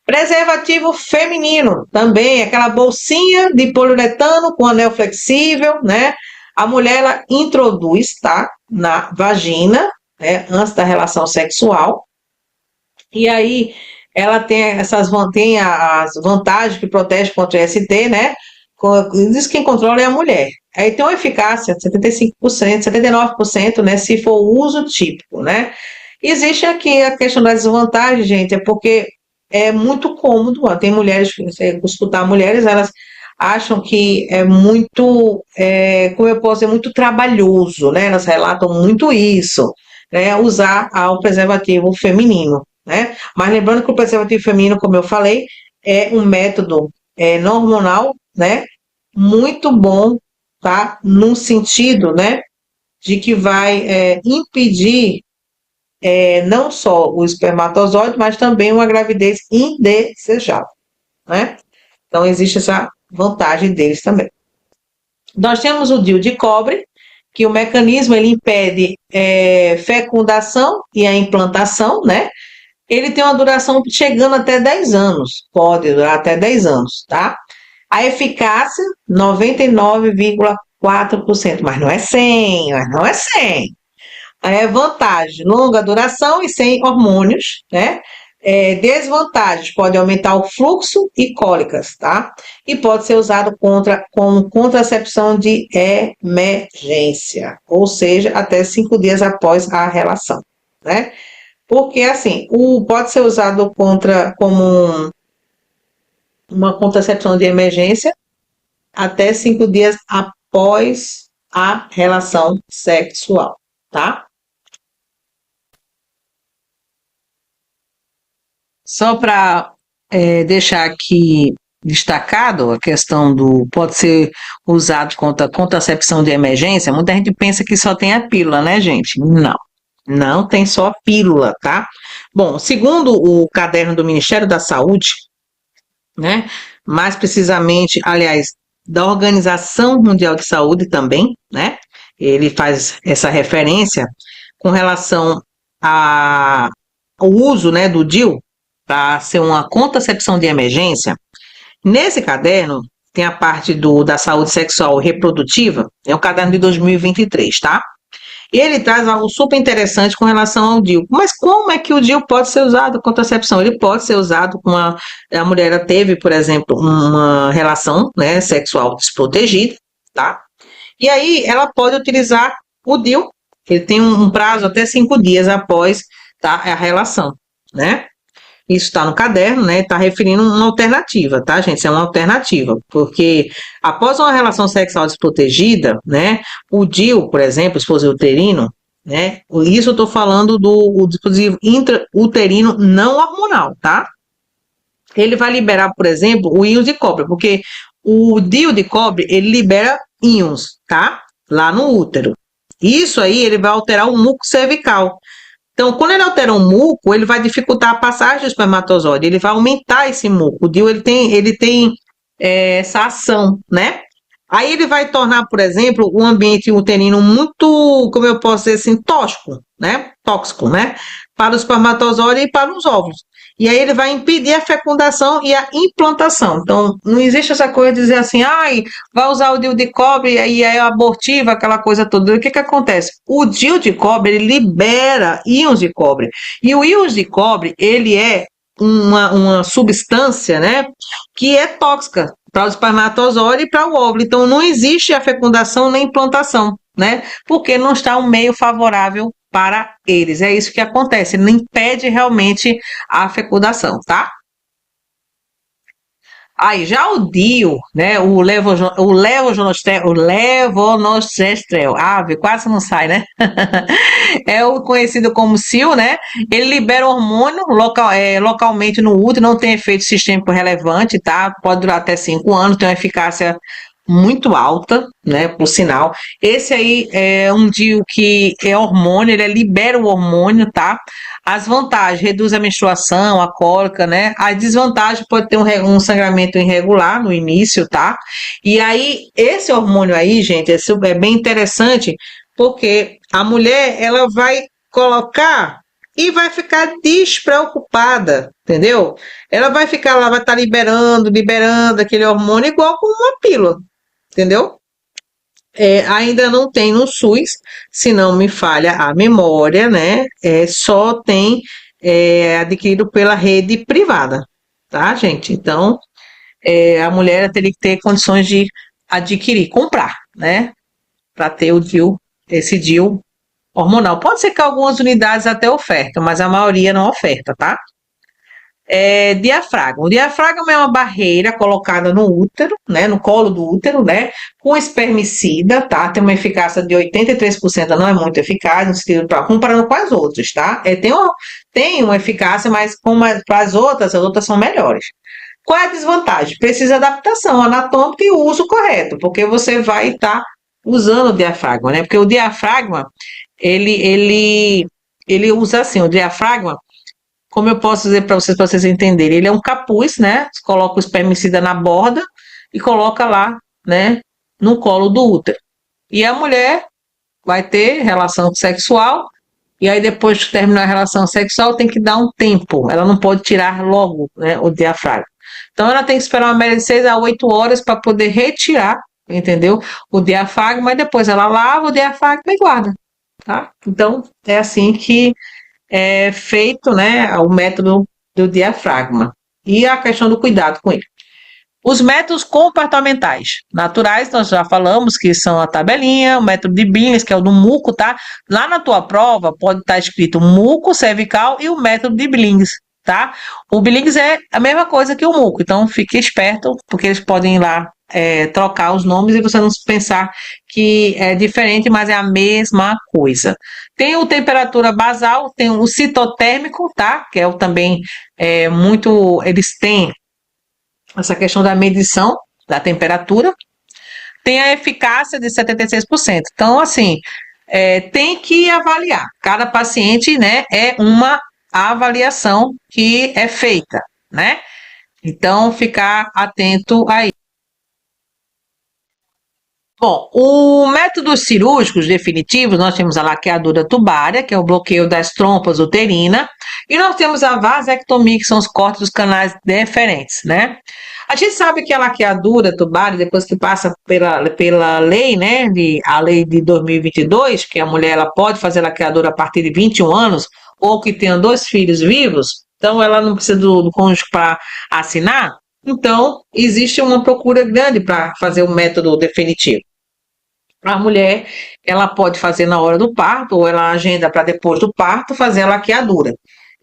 Preservativo feminino, também aquela bolsinha de poliuretano com anel flexível, né? A mulher, ela introduz, tá? Na vagina, né? Antes da relação sexual. E aí, ela tem tem as vantagens que protege contra o ST, né? Diz que quem controla é a mulher. Aí tem uma eficácia de 75%, 79%, né? Se for o uso típico, né? Existe aqui a questão das desvantagens, gente, é porque é muito cômodo. Tem mulheres, você escutar mulheres, elas acham que é muito, como eu posso dizer, muito trabalhoso, né? Elas relatam muito isso, né? Usar o preservativo feminino, né? Mas lembrando que o preservativo feminino, como eu falei, é um método não hormonal, né? Muito bom, tá? Num sentido, né? De que vai impedir não só o espermatozoide, mas também uma gravidez indesejável, né? Então, existe essa vantagem deles também. Nós temos o DIU de cobre, que o mecanismo ele impede fecundação e a implantação, né? Ele tem uma duração chegando até 10 anos, pode durar até 10 anos, tá? A eficácia, 99,4%, mas não é 100, mas não é 100. Vantagem, longa duração e sem hormônios, né? Desvantagens, pode aumentar o fluxo e cólicas, tá? E pode ser usado como contracepção de emergência, ou seja, até 5 dias após a relação, né? Porque, assim, pode ser usado como uma contracepção de emergência até 5 dias após a relação sexual, tá? Só para deixar aqui destacado a questão do pode ser usado contra contracepção de emergência, muita gente pensa que só tem a pílula, né, gente? Não, não tem só a pílula, tá? Bom, segundo o caderno do Ministério da Saúde, né, mais precisamente, aliás, da Organização Mundial de Saúde também, né, ele faz essa referência com relação ao uso, né, do DIU, para ser uma contracepção de emergência. Nesse caderno, tem a parte da saúde sexual e reprodutiva, é o caderno de 2023, tá? E ele traz algo super interessante com relação ao DIU. Mas como é que o DIU pode ser usado contracepção? Ele pode ser usado com a mulher teve, por exemplo, uma relação, né, sexual desprotegida, tá? E aí ela pode utilizar o DIU, ele tem um prazo até 5 dias após, tá, a relação, né? Isso está no caderno, né? Está referindo uma alternativa, tá, gente? Isso é uma alternativa, porque após uma relação sexual desprotegida, né? O DIU, por exemplo, dispositivo uterino, né? Isso eu estou falando do dispositivo intrauterino não hormonal, tá? Ele vai liberar, por exemplo, o íon de cobre, porque o DIU de cobre, ele libera íons, tá? Lá no útero. Isso aí, ele vai alterar o muco cervical. Então, quando ele altera um muco, ele vai dificultar a passagem do espermatozoide, ele vai aumentar esse muco. O DIU, ele tem essa ação, né? Aí ele vai tornar, por exemplo, o ambiente uterino muito, como eu posso dizer assim, tóxico, né? Tóxico, né? Para o espermatozoide e para os óvulos. E aí ele vai impedir a fecundação e a implantação. Então, não existe essa coisa de dizer assim, ai, vai usar o DIU de cobre e aí é abortiva, aquela coisa toda. O que que acontece? O DIU de cobre, ele libera íons de cobre. E o íons de cobre, ele é uma substância, né, que é tóxica para o espermatozoide e para o óvulo. Então, não existe a fecundação nem implantação, né, porque não está um meio favorável para eles. É isso que acontece, não impede realmente a fecundação, tá? Aí já o DIU, né, o levonorgestrel, quase não sai, né? É o conhecido como SIL, né? Ele libera hormônio localmente no útero, não tem efeito sistêmico relevante, tá? Pode durar até 5 anos, tem uma eficácia muito alta, né? Por sinal. Esse aí é um DIU que é hormônio, ele libera o hormônio, tá? As vantagens, reduz a menstruação, a cólica, né? A desvantagem pode ter um sangramento irregular no início, tá? E aí, esse hormônio aí, gente, é bem interessante, porque a mulher, ela vai colocar e vai ficar despreocupada, entendeu? Ela vai ficar lá, vai estar liberando aquele hormônio igual com uma pílula, entendeu? Ainda não tem no SUS, se não me falha a memória, né? Só tem adquirido pela rede privada, tá, gente? Então, a mulher teria que ter condições de adquirir, comprar, né? Para ter esse DIU hormonal. Pode ser que algumas unidades até ofertam, mas a maioria não oferta, tá? Diafragma. O diafragma é uma barreira colocada no útero, né, no colo do útero, né, com espermicida, tá? Tem uma eficácia de 83%, não é muito eficaz, no sentido comparando com as outras, tá? Tem uma eficácia, mas para as outras são melhores. Qual é a desvantagem? Precisa de adaptação anatômica e uso correto, porque você vai estar usando o diafragma, né? Porque o diafragma, ele usa assim, o diafragma, como eu posso dizer para vocês entenderem, ele é um capuz, né? Você coloca o espermicida na borda e coloca lá, né, no colo do útero. E a mulher vai ter relação sexual, e aí depois de terminar a relação sexual tem que dar um tempo. Ela não pode tirar logo, né, o diafragma. Então ela tem que esperar uma média de 6 a 8 horas para poder retirar, entendeu? O diafragma, e depois ela lava o diafragma e guarda, tá? Então é assim que feito, né, o método do diafragma e a questão do cuidado com ele. Os métodos comportamentais naturais, nós já falamos que são a tabelinha, o método de Billings, que é o do muco, tá? Lá na tua prova pode estar escrito muco cervical e o método de Billings, tá? O Billings é a mesma coisa que o muco, então fique esperto, porque eles podem ir lá trocar os nomes e você não pensar que é diferente, mas é a mesma coisa. Tem o temperatura basal, tem o citotérmico, tá? Que é o também muito. Eles têm essa questão da medição da temperatura. Tem a eficácia de 76%. Então, assim, tem que avaliar. Cada paciente, né, é uma avaliação que é feita, né? Então, ficar atento aí. Bom, o métodos cirúrgicos definitivos, nós temos a laqueadura tubária, que é o bloqueio das trompas uterinas, e nós temos a vasectomia, que são os cortes dos canais deferentes, né? A gente sabe que a laqueadura tubária, depois que passa pela lei, né, a lei de 2022, que a mulher ela pode fazer laqueadura a partir de 21 anos, ou que tenha 2 filhos vivos, então ela não precisa do cônjuge para assinar, então existe uma procura grande para fazer o método definitivo. A mulher, ela pode fazer na hora do parto, ou ela agenda para depois do parto fazer a laqueadura.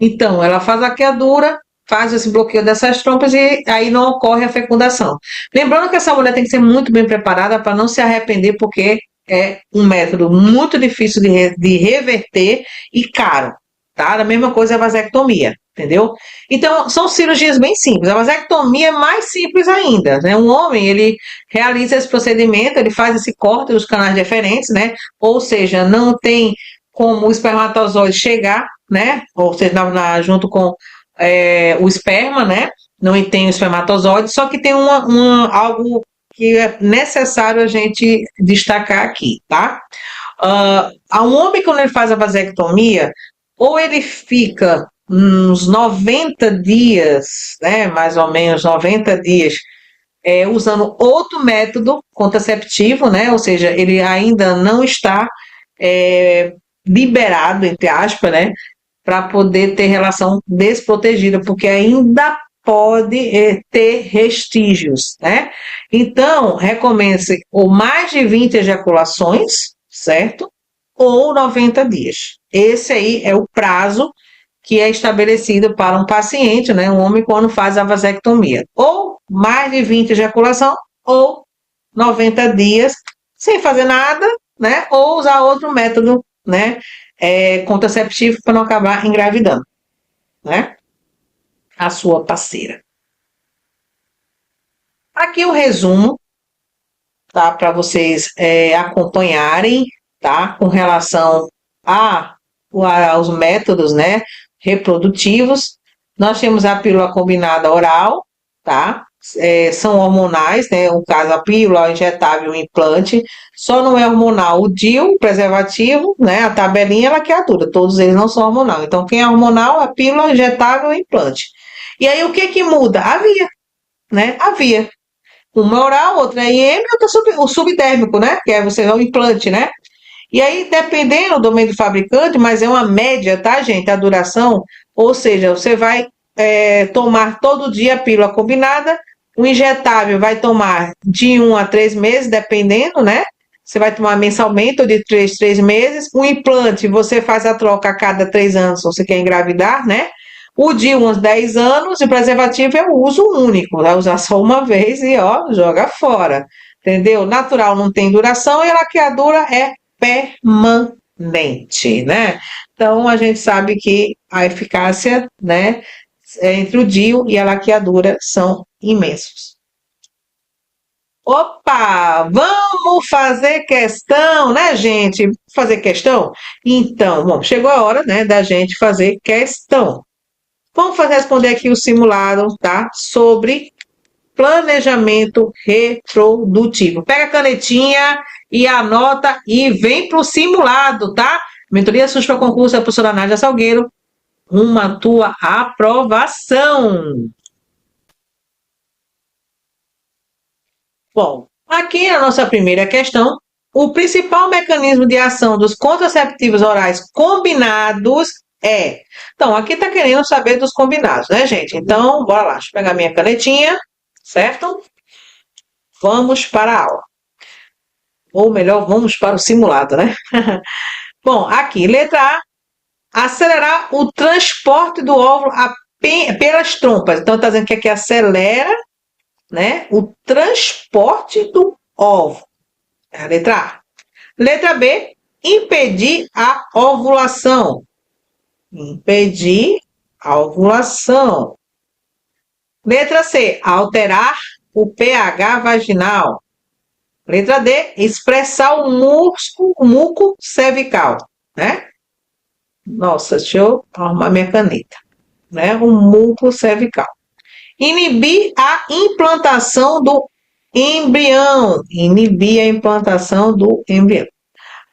Então, ela faz a laqueadura, faz esse bloqueio dessas trompas e aí não ocorre a fecundação. Lembrando que essa mulher tem que ser muito bem preparada para não se arrepender, porque é um método muito difícil de reverter e caro, tá? A mesma coisa é a vasectomia, entendeu? Então, são cirurgias bem simples. A vasectomia é mais simples ainda, né? Um homem, ele realiza esse procedimento, ele faz esse corte dos canais deferentes, né? Ou seja, não tem como o espermatozoide chegar, né? Ou seja, junto com o esperma, né? Não tem o espermatozoide, só que tem algo que é necessário a gente destacar aqui, tá? A um homem, quando ele faz a vasectomia, ou ele fica uns 90 dias, né, mais ou menos 90 dias, usando outro método contraceptivo, né, ou seja, ele ainda não está é, liberado, entre aspas, né, para poder ter relação desprotegida, porque ainda pode ter restígios, né? Então, recomenda-se ou mais de 20 ejaculações, certo? Ou 90 dias. Esse aí é o prazo que é estabelecido para um paciente, né, um homem, quando faz a vasectomia. Ou mais de 20 ejaculação, ou 90 dias sem fazer nada, né? Ou usar outro método, né? Contraceptivo para não acabar engravidando, né? A sua parceira. Aqui o resumo, tá? Para vocês acompanharem, tá? Com relação aos métodos, né? Reprodutivos. Nós temos a pílula combinada oral, tá? São hormonais, né? O caso, a pílula, o injetável, o implante. Só não é hormonal o DIU, o preservativo, né? A tabelinha, ela que atura. Todos eles não são hormonal. Então, quem é hormonal, a pílula, o injetável, o implante. E aí, o que que muda? A via, né? A via. Uma oral, outra é IM, outra o subdérmico, né? Que é você o implante, né? E aí, dependendo do meio do fabricante, mas é uma média, tá, gente? A duração, ou seja, você vai tomar todo dia a pílula combinada, o injetável vai tomar de 1 a 3 meses, dependendo, né? Você vai tomar mensalmente ou de 3 meses. O implante, você faz a troca a cada 3 anos, se você quer engravidar, né? O de uns 10 anos, e o preservativo é o uso único, vai usar só uma vez e ó, joga fora. Entendeu? Natural não tem duração e a laqueadura é permanente, né? Então a gente sabe que a eficácia, né, entre o DIU e a laqueadura são imensos. Opa, vamos fazer questão, né, gente? Fazer questão? Então, bom, chegou a hora, né, da gente fazer questão. Vamos responder aqui o simulado, tá? Sobre planejamento reprodutivo. Pega a canetinha e anota e vem para o simulado, tá? Mentoria SUS para concurso da professora Nádia Salgueiro, uma tua aprovação. Bom, aqui na nossa primeira questão, o principal mecanismo de ação dos contraceptivos orais combinados é. Então, aqui está querendo saber dos combinados, né, gente? Então, bora lá. Deixa eu pegar minha canetinha, certo? Vamos para a aula. Ou melhor, vamos para o simulado, né? Bom, aqui, letra A. Acelerar o transporte do óvulo pelas trompas. Então, está dizendo que aqui acelera, né, o transporte do óvulo. É a letra A. Letra B. Impedir a ovulação. Impedir a ovulação. Letra C. Alterar o pH vaginal. Letra D. Expressar o muco cervical, né? Nossa, deixa eu arrumar minha caneta, né? O muco cervical. Inibir a implantação do embrião. Inibir a implantação do embrião.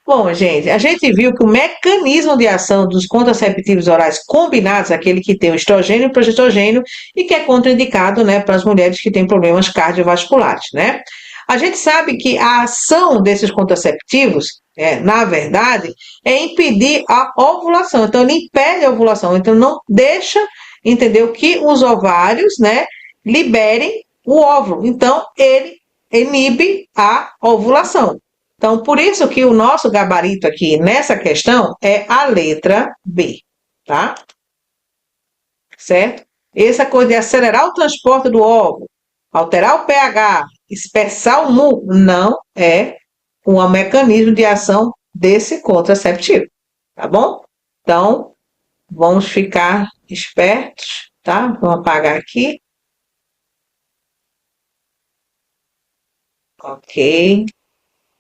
Bom, gente, a gente viu que o mecanismo de ação dos contraceptivos orais combinados, aquele que tem o estrogênio e o progesterogênio, e que é contraindicado, né, para as mulheres que têm problemas cardiovasculares, né? A gente sabe que a ação desses contraceptivos, na verdade, é impedir a ovulação. Então, ele impede a ovulação. Então, não deixa, entendeu, que os ovários, né, liberem o óvulo. Então, ele inibe a ovulação. Então, por isso que o nosso gabarito aqui nessa questão é a letra B, tá? Certo? Essa coisa de acelerar o transporte do óvulo, alterar o pH, espessar o muco, não é um mecanismo de ação desse contraceptivo, tá bom? Então, vamos ficar espertos, tá? Vamos apagar aqui. Ok.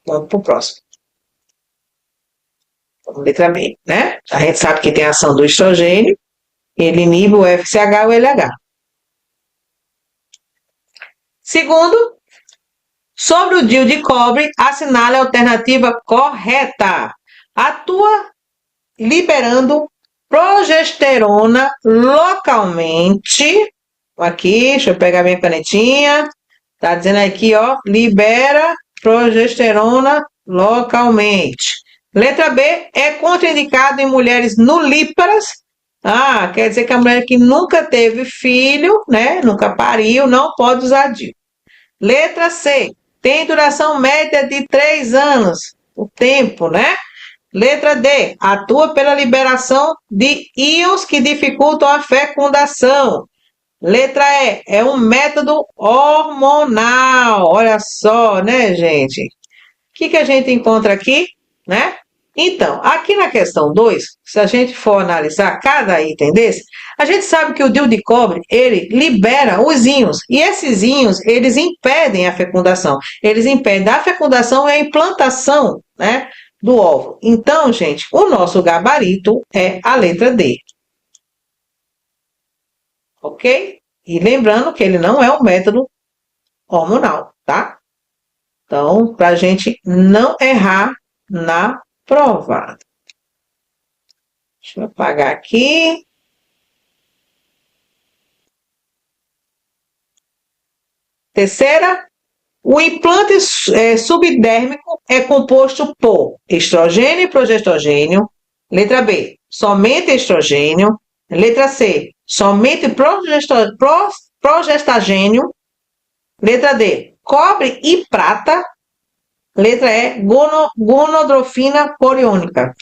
Vamos para o próximo. Letra B, né? A gente sabe que tem a ação do estrogênio, ele inibe o FSH e o LH. Segundo, sobre o DIU de cobre, assinale a alternativa correta. Atua liberando progesterona localmente. Aqui, deixa eu pegar minha canetinha. Tá dizendo aqui, ó, libera progesterona localmente. Letra B, é contraindicado em mulheres nulíparas. Ah, quer dizer que a mulher que nunca teve filho, né, nunca pariu, não pode usar DIU. Letra C, tem duração média de 3 anos, o tempo, né? Letra D, atua pela liberação de íons que dificultam a fecundação. Letra E, é um método hormonal. Olha só, né, gente? O que a gente encontra aqui, né? Então, aqui na questão 2, se a gente for analisar cada item desse, a gente sabe que o DIU de cobre, ele libera os íons, e esses íons, eles impedem a fecundação. Eles impedem a fecundação e a implantação, né, do óvulo. Então, gente, o nosso gabarito é a letra D. Ok? E lembrando que ele não é um método hormonal, tá? Então, para a gente não errar na prova. Deixa eu apagar aqui. Terceira, o implante subdérmico é composto por estrogênio e progestogênio. Letra B, somente estrogênio. Letra C, somente progestagênio. Letra D, cobre e prata. Letra E, gonadrofina coriônica.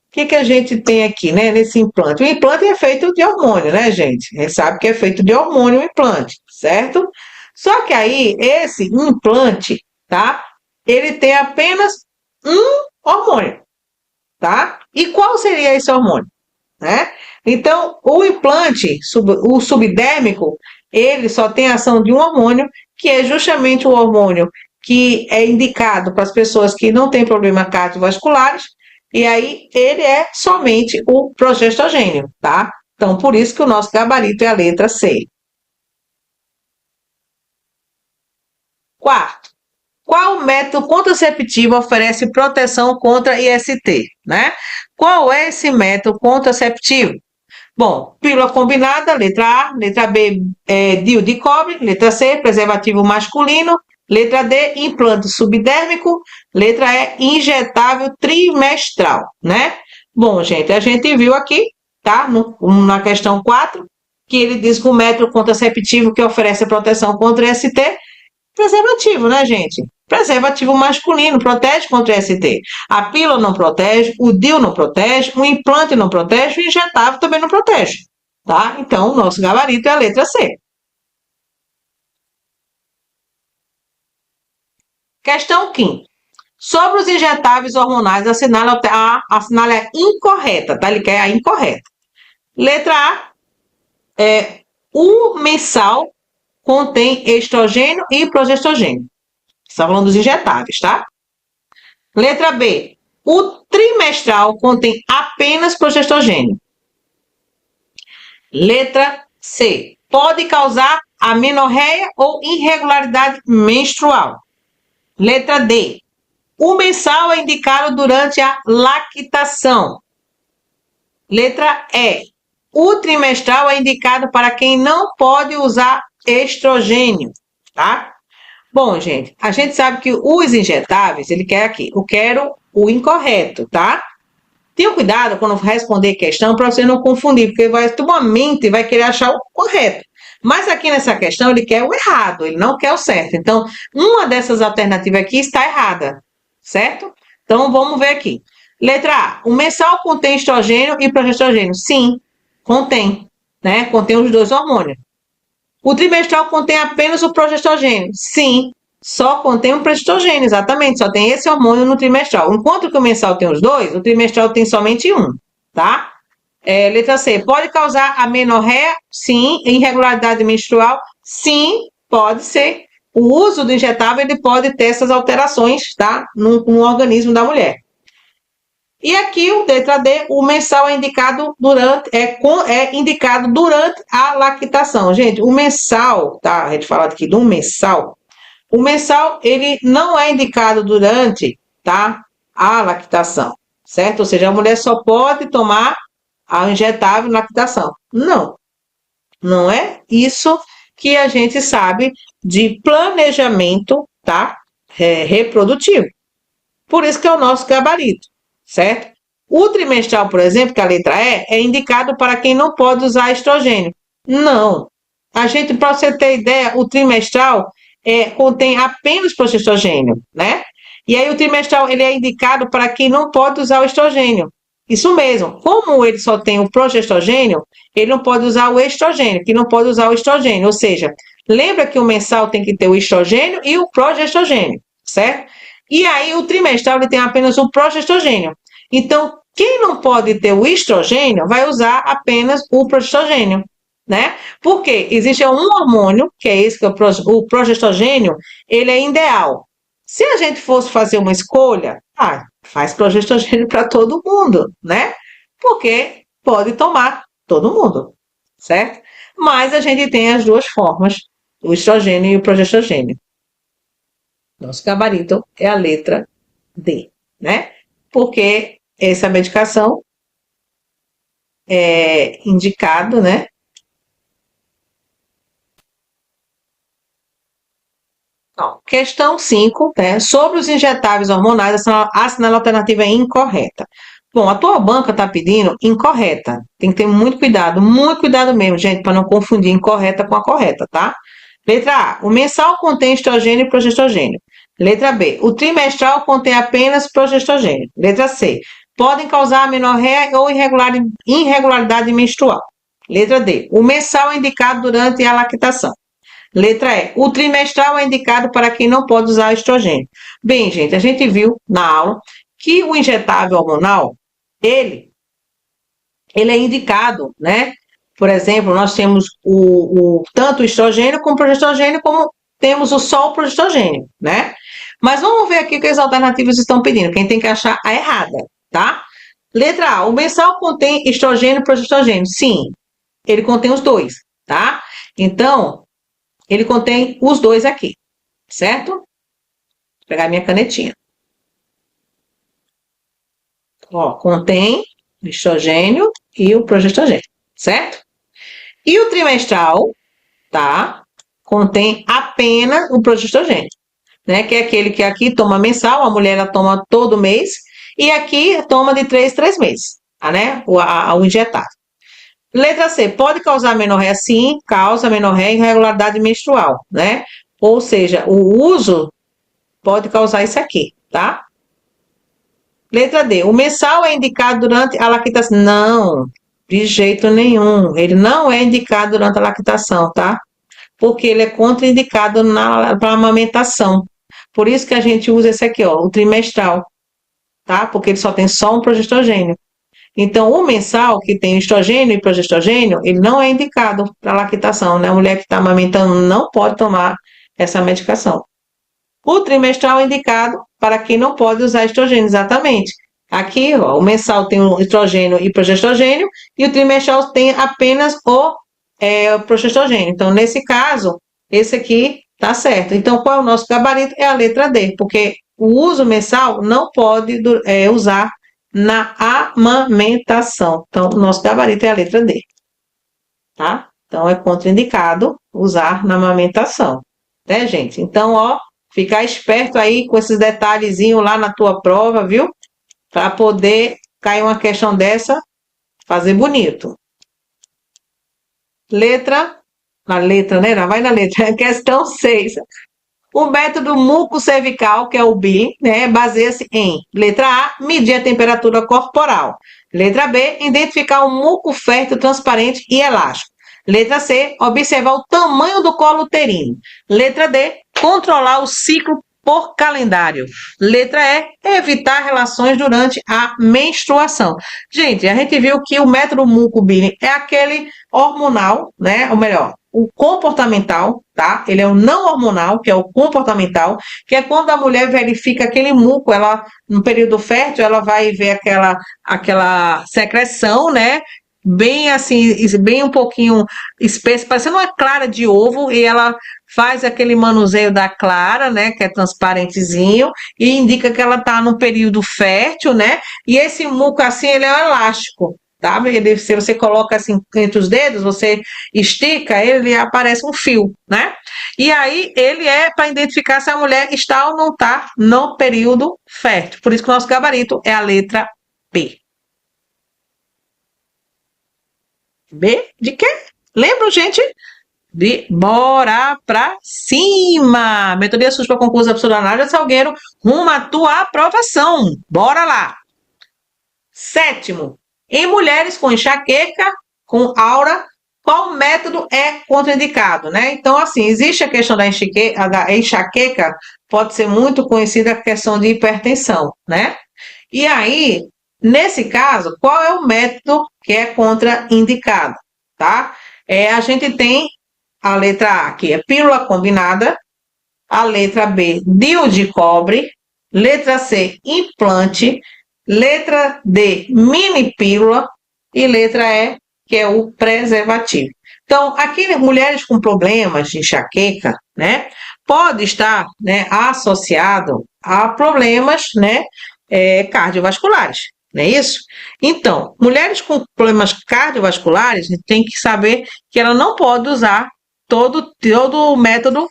O que a gente tem aqui, né, nesse implante? O implante é feito de hormônio, né, gente? A gente sabe que é feito de hormônio o implante, certo? Só que aí, esse implante, tá? Ele tem apenas um hormônio, tá? E qual seria esse hormônio, né? Então, o implante, o subdérmico, ele só tem ação de um hormônio, que é justamente o hormônio que é indicado para as pessoas que não têm problemas cardiovasculares, e aí ele é somente o progestogênio, tá? Então, por isso que o nosso gabarito é a letra C. Quarto, qual método contraceptivo oferece proteção contra IST, né? Qual é esse método contraceptivo? Bom, pílula combinada, letra A, letra B, DIU de cobre, letra C, preservativo masculino, letra D, implante subdérmico, letra E, injetável trimestral, né? Bom, gente, a gente viu aqui, tá? Na questão 4, que ele diz que o método contraceptivo que oferece proteção contra IST, preservativo, né, gente? Preservativo masculino, protege contra ST. A pílula não protege, o DIU não protege, o implante não protege, o injetável também não protege, tá? Então, o nosso gabarito é a letra C. Questão 5. Sobre os injetáveis hormonais, assinale a incorreta, tá? Ele quer a incorreta. Letra A, o mensal contém estrogênio e progestogênio. Estamos falando dos injetáveis, tá? Letra B, o trimestral contém apenas progestogênio. Letra C, pode causar amenorreia ou irregularidade menstrual. Letra D, o mensal é indicado durante a lactação. Letra E, o trimestral é indicado para quem não pode usar estrogênio, tá? Bom, gente, a gente sabe que os injetáveis, ele quer aqui, eu quero o incorreto, tá? Tenha cuidado quando responder questão para você não confundir, porque tua mente vai querer achar o correto. Mas aqui nessa questão ele quer o errado, ele não quer o certo. Então, uma dessas alternativas aqui está errada, certo? Então, vamos ver aqui. Letra A, o mensal contém estrogênio e progestogênio? Sim, contém, né? Contém os dois hormônios. O trimestral contém apenas o progestogênio? Sim, só contém o progestogênio, exatamente, só tem esse hormônio no trimestral. Enquanto que o mensal tem os dois, o trimestral tem somente um, tá? Letra C, pode causar amenorreia? Sim. Irregularidade menstrual? Sim, pode ser. O uso do injetável, ele pode ter essas alterações, tá? No organismo da mulher. E aqui, letra D, o mensal é indicado indicado durante a lactação. Gente, o mensal, tá? A gente fala aqui do mensal. O mensal, ele não é indicado durante, tá? A lactação, certo? Ou seja, a mulher só pode tomar ao injetável na lactação. Não, não é isso que a gente sabe de planejamento, tá? Reprodutivo. Por isso que é o nosso gabarito, certo? O trimestral, por exemplo, que é a letra E, é indicado para quem não pode usar estrogênio. Não. A gente, para você ter ideia, o trimestral contém apenas progesterogênio, né? E aí o trimestral ele é indicado para quem não pode usar o estrogênio. Isso mesmo. Como ele só tem o progesterogênio, ele não pode usar o estrogênio, que não pode usar o estrogênio. Ou seja, lembra que o mensal tem que ter o estrogênio e o progesterogênio, certo? E aí o trimestral ele tem apenas o progesterogênio. Então, quem não pode ter o estrogênio vai usar apenas o progesterogênio, né? Porque existe um hormônio, que é esse, que é o progesterogênio, ele é ideal. Se a gente fosse fazer uma escolha, faz progesterogênio para todo mundo, né? Porque pode tomar todo mundo, certo? Mas a gente tem as duas formas, o estrogênio e o progesterogênio. Nosso gabarito é a letra D, né? Porque essa medicação é indicado, né? Então, questão 5, né? Sobre os injetáveis hormonais, a assinala alternativa é incorreta. Bom, a tua banca está pedindo incorreta. Tem que ter muito cuidado mesmo, gente, para não confundir incorreta com a correta, tá? Letra A. O mensal contém estrogênio e progesterogênio. Letra B. O trimestral contém apenas progesterogênio. Letra C. Podem causar amenorreia ou irregularidade menstrual. Letra D. O mensal é indicado durante a lactação. Letra E. O trimestral é indicado para quem não pode usar estrogênio. Bem, gente, a gente viu na aula que o injetável hormonal, ele é indicado, né? Por exemplo, nós temos tanto o estrogênio como o progesterogênio, como temos só o progesterogênio, né? Mas vamos ver aqui o que as alternativas estão pedindo. Quem tem que achar a errada, tá? Letra A. O mensal contém estrogênio e progesterogênio. Sim, ele contém os dois, tá? Então, ele contém os dois aqui, certo? Vou pegar minha canetinha. Ó, contém o estrogênio e o progesterogênio, certo? E o trimestral, tá? Contém apenas o progesterogênio, né? Que é aquele que aqui toma mensal, a mulher ela toma todo mês, e aqui toma de 3 meses, tá, né? O injetável. Letra C, pode causar menorreia? Sim, causa menorreia e irregularidade menstrual, né? Ou seja, o uso pode causar isso aqui, tá? Letra D, o mensal é indicado durante a lactação? Não, de jeito nenhum. Ele não é indicado durante a lactação, tá? Porque ele é contraindicado para amamentação. Por isso que a gente usa esse aqui, ó, o trimestral, tá? Porque ele só tem só um progesterogênio. Então, o mensal, que tem estrogênio e progesterogênio, ele não é indicado para lactação, né? A mulher que está amamentando não pode tomar essa medicação. O trimestral é indicado para quem não pode usar estrogênio, exatamente. Aqui, ó, o mensal tem o estrogênio e progesterogênio, e o trimestral tem apenas o progesterogênio. Então, nesse caso, esse aqui tá certo. Então, qual é o nosso gabarito? É a letra D, porque o uso mensal não pode usar na amamentação. Então, o nosso gabarito é a letra D, tá? Então, é contraindicado usar na amamentação, né, gente? Então, ó, ficar esperto aí com esses detalhezinhos lá na tua prova, viu? Para poder cair uma questão dessa, fazer bonito. Na letra, né? Não, vai na letra. Questão 6. O método mucocervical, que é o BI, né, baseia-se em, letra A, medir a temperatura corporal. Letra B, identificar um muco fértil, transparente e elástico. Letra C, observar o tamanho do colo uterino. Letra D, controlar o ciclo por calendário. Letra E, evitar relações durante a menstruação. Gente, a gente viu que o método muco-BI é aquele hormonal, né, ou melhor, o comportamental, tá? Ele é o não hormonal, que é o comportamental, que é quando a mulher verifica aquele muco, ela, no período fértil, ela vai ver aquela secreção, né? Bem assim, bem um pouquinho espessa, parecendo uma clara de ovo, e ela faz aquele manuseio da clara, né, que é transparentezinho, e indica que ela está no período fértil, né? E esse muco assim, ele é elástico. tá? Se você coloca assim entre os dedos, você estica, ele aparece um fio, né? E aí ele é para identificar se a mulher está ou não está no período fértil. Por isso que o nosso gabarito é a letra B. B de quê? Lembram, gente? De bora pra cima! Metodia SUS para concurso absurdo Nádia Salgueiro, rumo à tua aprovação. Bora lá! Sétimo, em mulheres com enxaqueca, com aura, qual método é contraindicado, né? Então, assim, existe a questão da enxaqueca, pode ser muito conhecida a questão de hipertensão, né? E aí, nesse caso, qual é o método que é contraindicado, tá? A gente tem a letra A, que é pílula combinada, a letra B, DIU de cobre, letra C, implante, letra D, mini pílula e letra E, que é o preservativo. Então, aqui, mulheres com problemas de enxaqueca, né, pode estar, né, associado a problemas, né, cardiovasculares, não é isso? Então, mulheres com problemas cardiovasculares, a gente tem que saber que ela não pode usar todo o método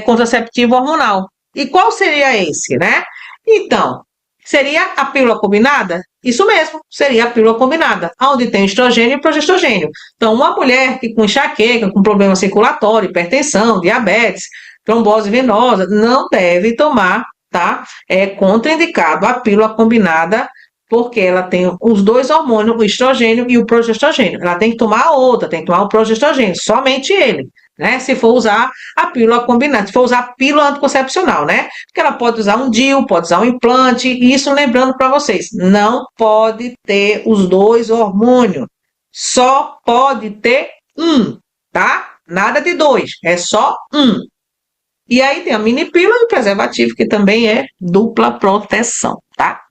contraceptivo hormonal. E qual seria esse, né? Então, seria a pílula combinada? Isso mesmo, seria a pílula combinada, onde tem estrogênio e progestogênio. Então, uma mulher que com enxaqueca, com problema circulatório, hipertensão, diabetes, trombose venosa, não deve tomar, tá? É contraindicado a pílula combinada, porque ela tem os dois hormônios, o estrogênio e o progestogênio. Ela tem que tomar a outra, tem que tomar o progestogênio, somente ele, né? Se for usar a pílula combinada, se for usar a pílula anticoncepcional, né? Porque ela pode usar um DIU, pode usar um implante, e isso lembrando para vocês, não pode ter os dois hormônios, só pode ter um, tá? Nada de dois, é só um. E aí tem a mini pílula e o preservativo, que também é dupla proteção, tá?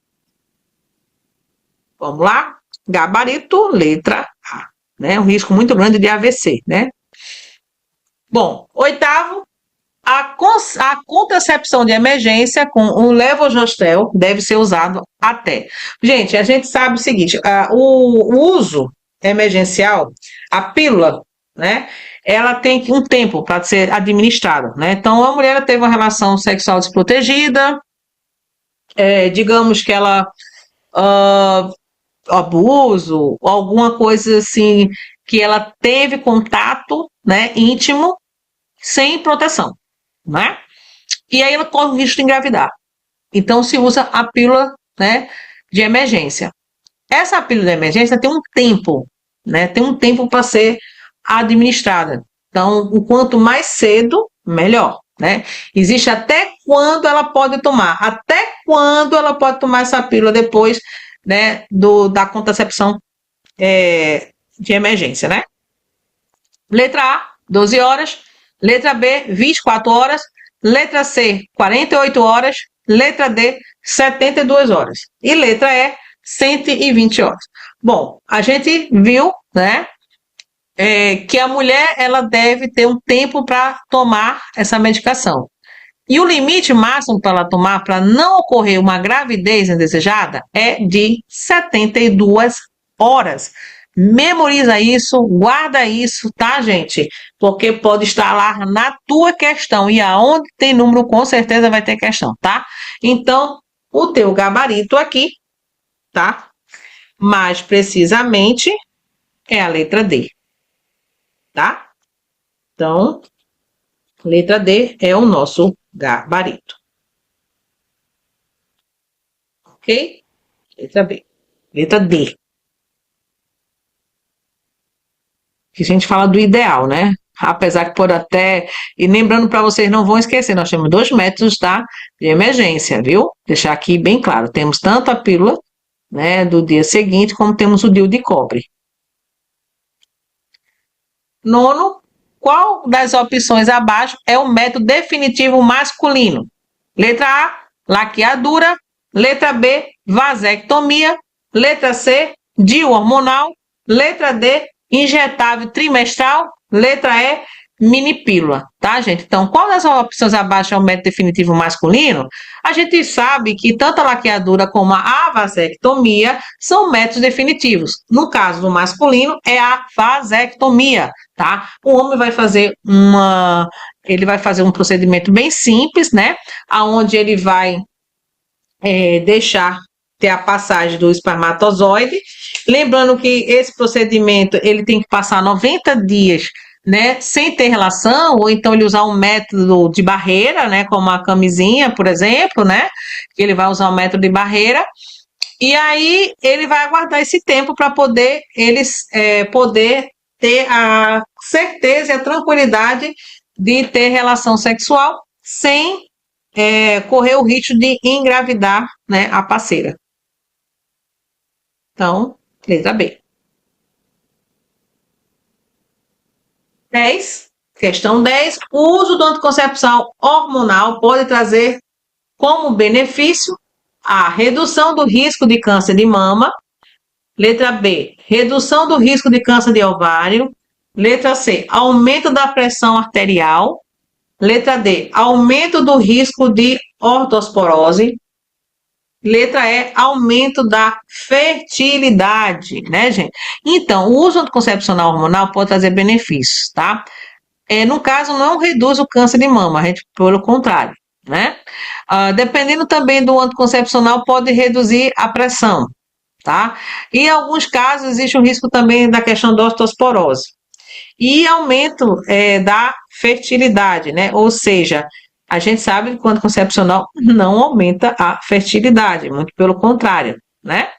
Vamos lá? Gabarito, letra A, né? Um risco muito grande de AVC, né? Bom, oitavo, a contracepção de emergência com o levogestel deve ser usado até. Gente, a gente sabe o seguinte, o uso emergencial, a pílula, né? Ela tem um tempo para ser administrada, né? Então, a mulher teve uma relação sexual desprotegida, digamos que ela abuso, alguma coisa assim, que ela teve contato, né, íntimo, sem proteção, né? E aí ela corre o risco de engravidar. Então se usa a pílula, né, de emergência. Essa pílula de emergência tem um tempo, né? Tem um tempo para ser administrada. Então, o quanto mais cedo, melhor, né? Existe até quando ela pode tomar, até quando ela pode tomar essa pílula depois, né, da contracepção de emergência, né? Letra A, 12 horas. Letra B, 24 horas. Letra C, 48 horas. Letra D, 72 horas. E letra E, 120 horas. Bom, a gente viu, né, que a mulher ela deve ter um tempo para tomar essa medicação. E o limite máximo para ela tomar para não ocorrer uma gravidez indesejada é de 72 horas. Memoriza isso, guarda isso, tá, gente? Porque pode estar lá na tua questão. E aonde tem número, com certeza vai ter questão, tá? Então, o teu gabarito aqui, tá? Mais precisamente, é a letra D, tá? Então, letra D é o nosso gabarito. Ok? Letra B. Letra D. Que a gente fala do ideal, né? Apesar que pode até... E lembrando para vocês, não vão esquecer, nós temos 2 métodos, tá? De emergência, viu? Deixar aqui bem claro. Temos tanto a pílula, né, do dia seguinte, como temos o DIU de cobre. Nono, qual das opções abaixo é o método definitivo masculino? Letra A, laqueadura. Letra B, vasectomia. Letra C, DIU hormonal. Letra D, injetável trimestral. Letra E, mini pílula, tá, gente? Então, qual das opções abaixo é o método definitivo masculino? A gente sabe que tanto a laqueadura como a vasectomia são métodos definitivos. No caso do masculino, é a vasectomia, tá? O homem vai fazer um procedimento bem simples, né? Aonde ele vai deixar ter a passagem do espermatozoide. Lembrando que esse procedimento ele tem que passar 90 dias, né, sem ter relação, ou então ele usar um método de barreira, né, como a camisinha, por exemplo, né, que ele vai usar um método de barreira, e aí ele vai aguardar esse tempo para poder poder ter a certeza e a tranquilidade de ter relação sexual sem correr o risco de engravidar, né, a parceira. Então, letra B. 10. Questão 10. O uso do anticoncepção hormonal pode trazer como benefício a redução do risco de câncer de mama. Letra B, redução do risco de câncer de ovário. Letra C, aumento da pressão arterial. Letra D, aumento do risco de ortosporose. Letra E, aumento da fertilidade, né, gente? Então, o uso anticoncepcional hormonal pode trazer benefícios, tá? No caso, não reduz o câncer de mama, a gente, pelo contrário, né? Dependendo também do anticoncepcional, pode reduzir a pressão, tá? E em alguns casos, existe o risco também da questão da osteoporose. E aumento da fertilidade, né? Ou seja, a gente sabe que o anticoncepcional não aumenta a fertilidade, muito pelo contrário, né?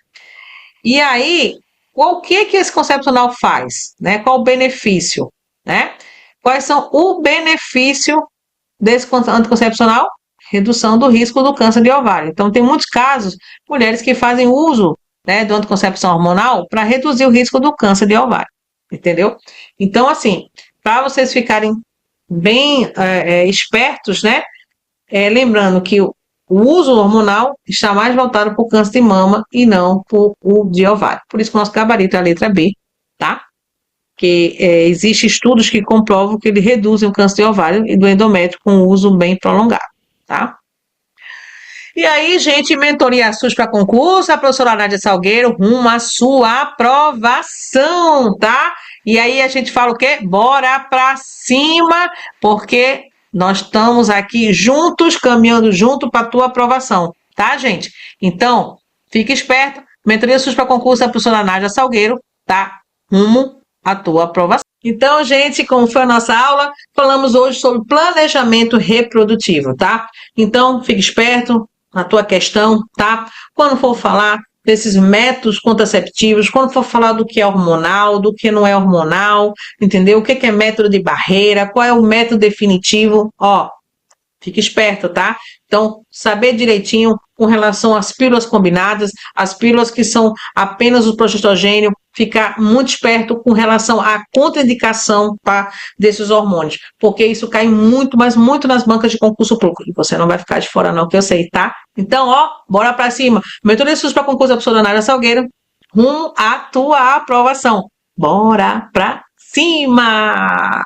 E aí, o que esse concepcional faz, né? Qual o benefício, né? Quais são o benefício desse anticoncepcional? Redução do risco do câncer de ovário. Então, tem muitos casos, mulheres que fazem uso, né, do anticoncepção hormonal para reduzir o risco do câncer de ovário, entendeu? Então, assim, para vocês ficarem bem espertos, né, lembrando que o uso hormonal está mais voltado para o câncer de mama e não para o de ovário. Por isso que o nosso gabarito é a letra B, tá? Que existem estudos que comprovam que ele reduzem o câncer de ovário e do endométrio com um uso bem prolongado, tá? E aí, gente, mentoria SUS para concurso, a professora Nádia Salgueiro rumo à sua aprovação, tá? E aí a gente fala o quê? Bora pra cima, porque nós estamos aqui juntos, caminhando junto para a tua aprovação, tá, gente? Então, fique esperto, mentoria SUS para concurso, a professora Nádia Salgueiro, tá? Rumo à tua aprovação. Então, gente, como foi a nossa aula, falamos hoje sobre planejamento reprodutivo, tá? Então, fique esperto na tua questão, tá? Quando for falar desses métodos contraceptivos, quando for falar do que é hormonal, do que não é hormonal, entendeu? O que é método de barreira, qual é o método definitivo, ó, fique esperto, tá? Então, saber direitinho com relação às pílulas combinadas, as pílulas que são apenas o progesterogênio, ficar muito esperto com relação à contraindicação, tá, desses hormônios, porque isso cai muito, mas muito nas bancas de concurso público, e você não vai ficar de fora não, que eu sei, tá? Então, ó, bora pra cima. Mentoria SUS para concurso da professora Nádia Salgueiro, rumo à tua aprovação. Bora pra cima!